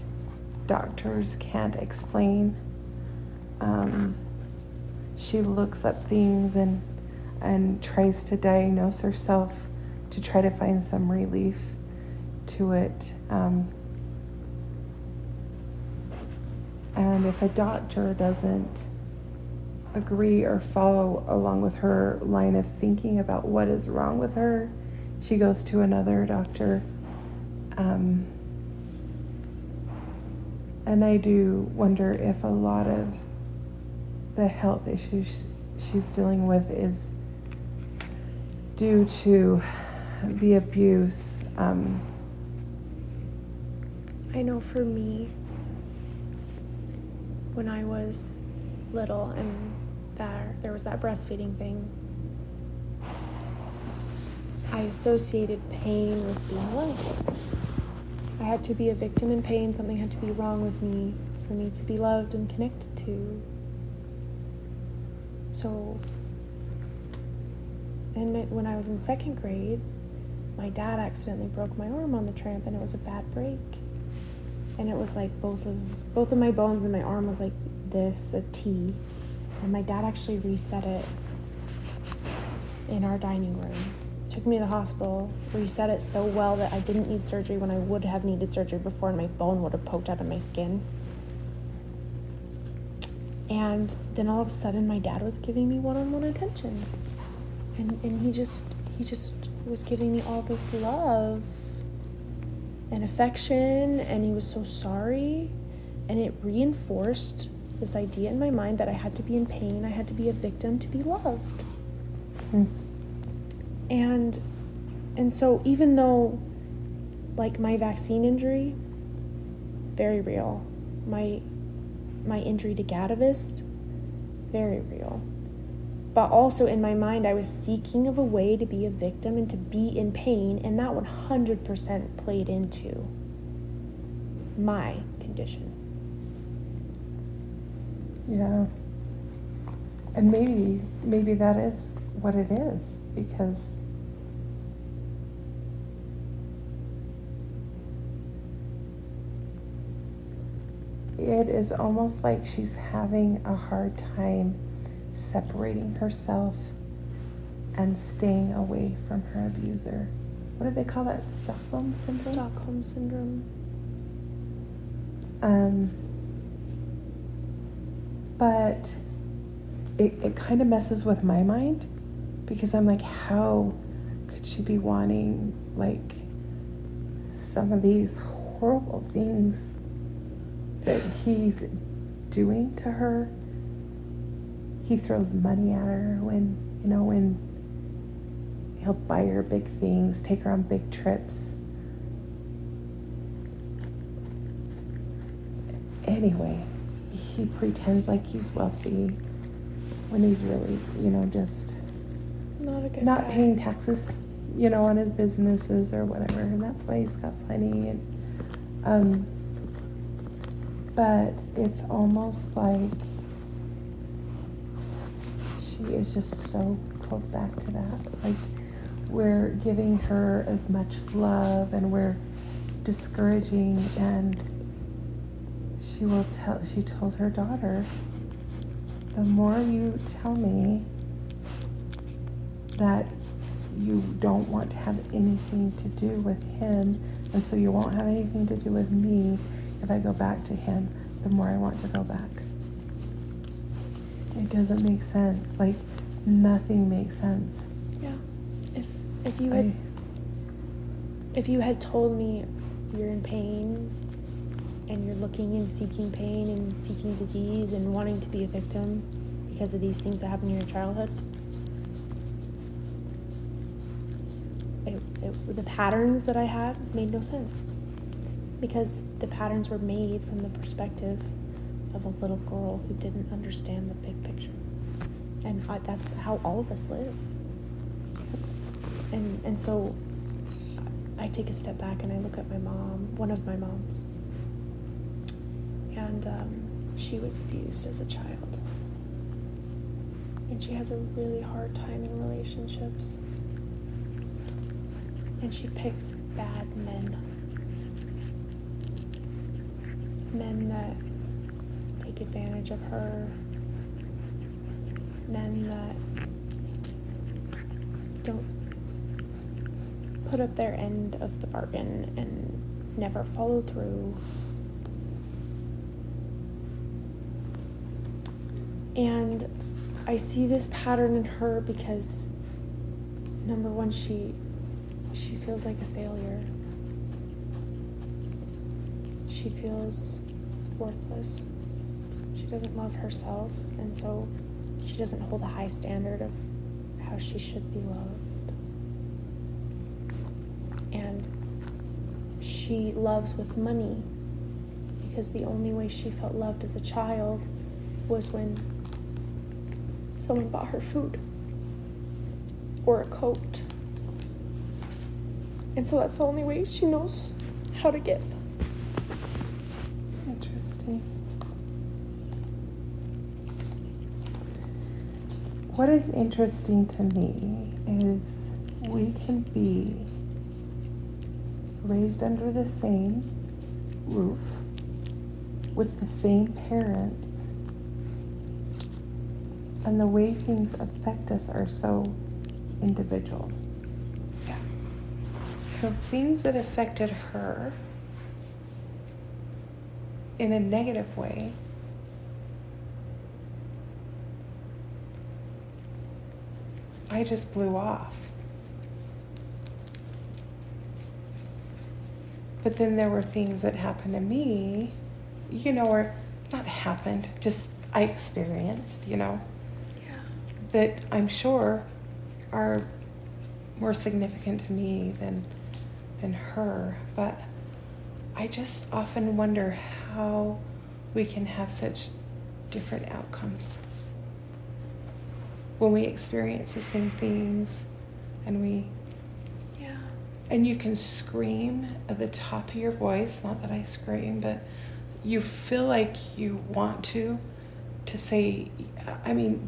doctors can't explain. She looks up things and tries to diagnose herself to try to find some relief to it. And if a doctor doesn't agree or follow along with her line of thinking about what is wrong with her, she goes to another doctor. And I do wonder if a lot of the health issues she's dealing with is due to the abuse. I know for me, when I was little and there was that breastfeeding thing, I associated pain with being loved. I had to be a victim in pain. Something had to be wrong with me for me to be loved and connected to. So, and when I was in 2nd grade, my dad accidentally broke my arm on the tramp, and it was a bad break. And it was like both of my bones in my arm was like this, a T. And my dad actually reset it in our dining room. Took me to the hospital, reset it so well that I didn't need surgery when I would have needed surgery before, and my bone would have poked out of my skin. And then all of a sudden my dad was giving me one-on-one attention. And he just was giving me all this love and affection, and he was so sorry, and it reinforced this idea in my mind that I had to be in pain, I had to be a victim to be loved. And so even though, like, my vaccine injury, very real, my injury to Gadavist, very real, but also in my mind I was seeking of a way to be a victim and to be in pain, and that 100% played into my condition. Yeah. And maybe that is what it is, because it is almost like she's having a hard time separating herself and staying away from her abuser. What do they call that? Stockholm syndrome? Stockholm syndrome. But it kind of messes with my mind, because I'm like, how could she be wanting, like, some of these horrible things that he's doing to her? He throws money at her when he'll buy her big things, take her on big trips. Anyway, he pretends like he's wealthy when he's really, just not paying taxes, on his businesses or whatever, and that's why he's got plenty. And but it's almost like she is just so pulled back to that. Like, we're giving her as much love and we're discouraging, and she told her daughter, the more you tell me that you don't want to have anything to do with him, and so you won't have anything to do with me if I go back to him, the more I want to go back. It doesn't make sense. Like, nothing makes sense. Yeah. If you had told me you're in pain and you're looking and seeking pain and seeking disease and wanting to be a victim because of these things that happened in your childhood, the patterns that I had made no sense, because the patterns were made from the perspective of a little girl who didn't understand the big picture. And that's how all of us live. And so I take a step back and I look at my mom, one of my moms, and she was abused as a child. And she has a really hard time in relationships. And she picks bad men. Men that take advantage of her. Men that put up their end of the bargain and never follow through. And I see this pattern in her because, number one, she feels like a failure. She feels worthless. She doesn't love herself, and so she doesn't hold a high standard of how she should be loved. And she loves with money because the only way she felt loved as a child was when someone bought her food or a coat. And so that's the only way she knows how to give. Interesting. What is interesting to me is we can be raised under the same roof with the same parents, and the way things affect us are so individual. Yeah. So things that affected her in a negative way I just blew off. But then there were things that happened to me, or not happened, just I experienced, Yeah. that I'm sure are more significant to me than her. But I just often wonder how we can have such different outcomes when we experience the same things, and you can scream at the top of your voice, not that I scream, but you feel like you want to say,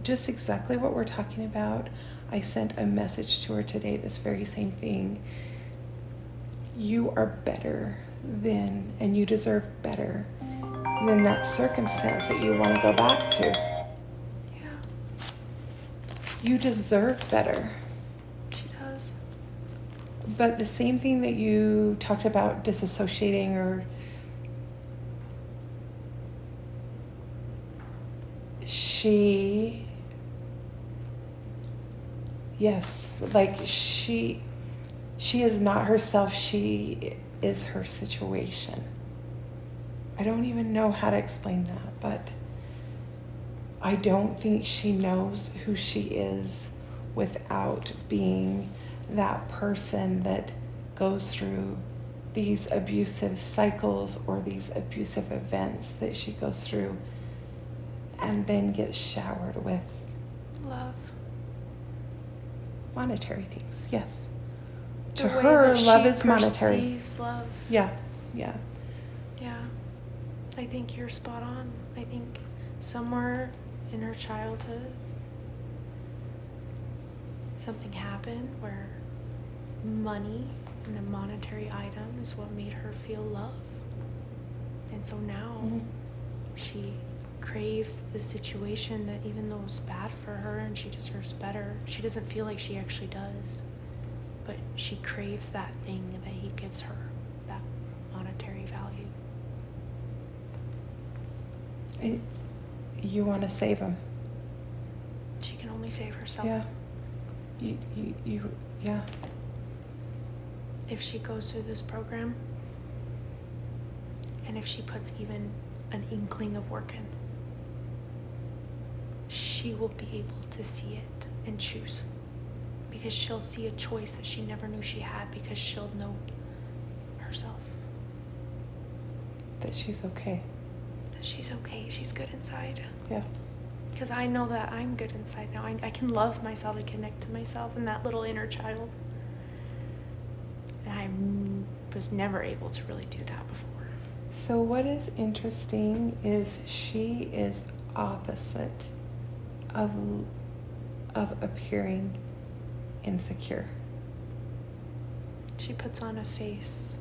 just exactly what we're talking about. I sent a message to her today, this very same thing. You are better than, and you deserve better than that circumstance that you want to go back to. Yeah. You deserve better. She does. But the same thing that you talked about disassociating, or she is not herself, she is her situation. I don't even know how to explain that, but I don't think she knows who she is without being that person that goes through these abusive cycles or these abusive events that she goes through and then gets showered with Love. monetary things. Yes. The To way her, that love she is monetary. perceives love. Yeah. Yeah. I think you're spot on. I think somewhere in her childhood, something happened where money and a monetary item is what made her feel love. And so now she craves the situation that, even though it's bad for her and she deserves better, she doesn't feel like she actually does. But she craves that thing that he gives her, that monetary value. You want to save him. She can only save herself. Yeah. Yeah. If she goes through this program, and if she puts even an inkling of work in, she will be able to see it and choose. Because she'll see a choice that she never knew she had, because she'll know herself. That she's okay. That she's okay. She's good inside. Yeah. Because I know that I'm good inside now. I can love myself and connect to myself and that little inner child. And I was never able to really do that before. So what is interesting is she is opposite of appearing insecure. She puts on a face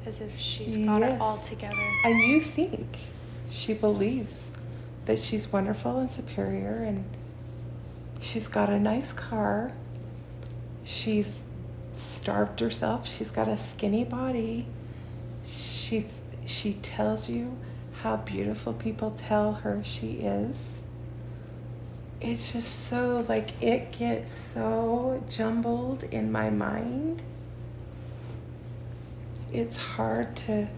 as if she's got it all together. And you think she believes that she's wonderful and superior, and she's got a nice car. She's starved herself. She's got a skinny body. She tells you how beautiful people tell her she is. It's just so, like, it gets so jumbled in my mind. It's hard to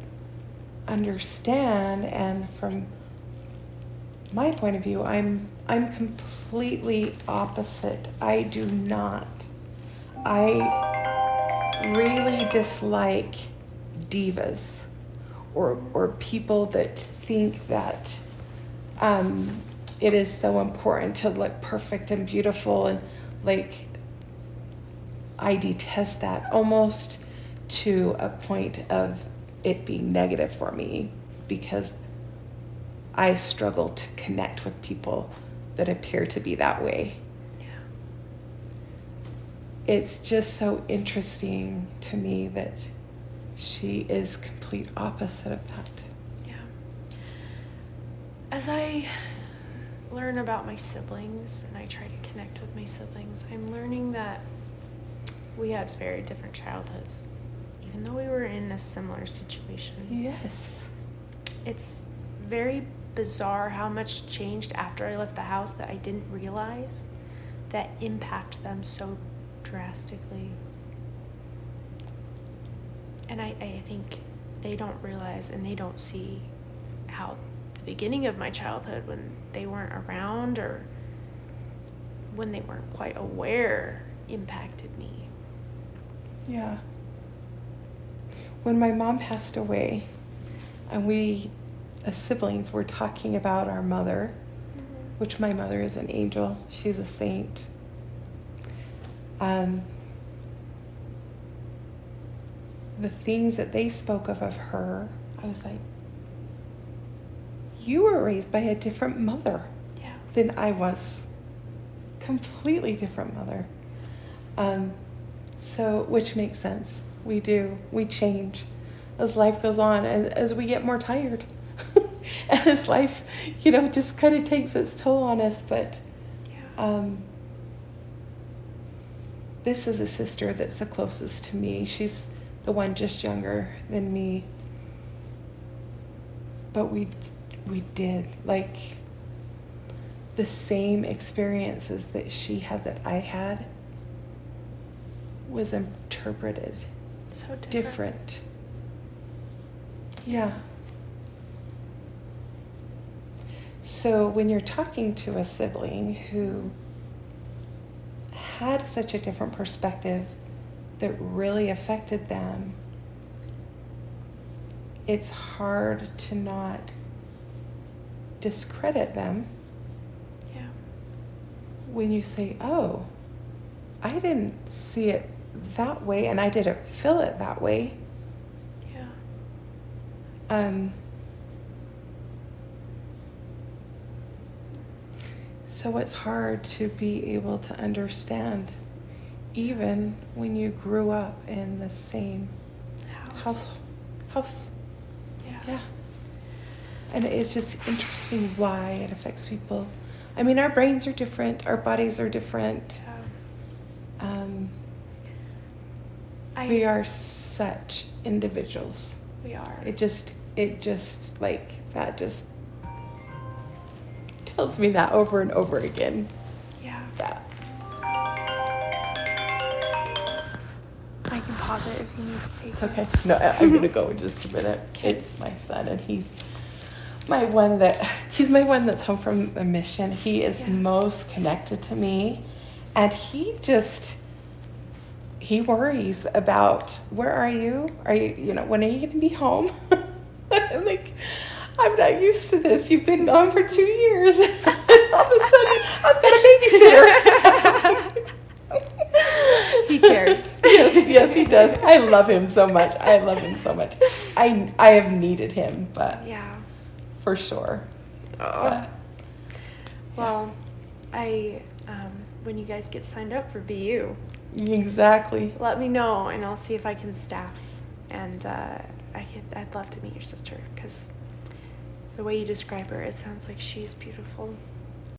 understand, and from my point of view, I'm completely opposite. I really dislike divas or people that think that it is so important to look perfect and beautiful, and like, I detest that almost to a point of it being negative for me, because I struggle to connect with people that appear to be that way. Yeah. It's just so interesting to me that she is complete opposite of that. Yeah. As I learn about my siblings and I try to connect with my siblings, I'm learning that we had very different childhoods, even though we were in a similar situation. Yes. It's very bizarre how much changed after I left the house that I didn't realize that impacted them so drastically. And I think they don't realize and they don't see how the beginning of my childhood, when they weren't around or when they weren't quite aware, impacted me. Yeah. When my mom passed away, and we as siblings were talking about our mother, which my mother is an angel. She's a saint. The things that they spoke of her, I was like, you were raised by a different mother than I was. Completely different mother. So, which makes sense. We do. We change as life goes on, as we get more tired. And as life, just kind of takes its toll on us. But this is a sister that's the closest to me. She's the one just younger than me. But we did, like, the same experiences that she had that I had was interpreted So different. Yeah. So when you're talking to a sibling who had such a different perspective that really affected them, it's hard to not discredit them. Yeah. When you say, oh, I didn't see it that way, and I didn't feel it that way. Yeah. So it's hard to be able to understand, even when you grew up in the same house. Yeah. And it's just interesting why it affects people. I mean, our brains are different, our bodies are different. We are such individuals. We are. It just like that just tells me that over and over again. Yeah. Yeah. I can pause it if you need to take it. Okay. No, I'm going to go in just a minute. It's my son, and he's my one that's home from a mission. He is most connected to me, and he worries about, where are you? Are you, when are you going to be home? I'm like, I'm not used to this. You've been gone for 2 years. And all of a sudden, I've got a babysitter. He cares. Yes, he does. I love him so much. I have needed him, but yeah, for sure. Oh. Well, when you guys get signed up for BU, exactly. let me know, and I'll see if I can staff. And I'd love to meet your sister, because the way you describe her, it sounds like she's beautiful.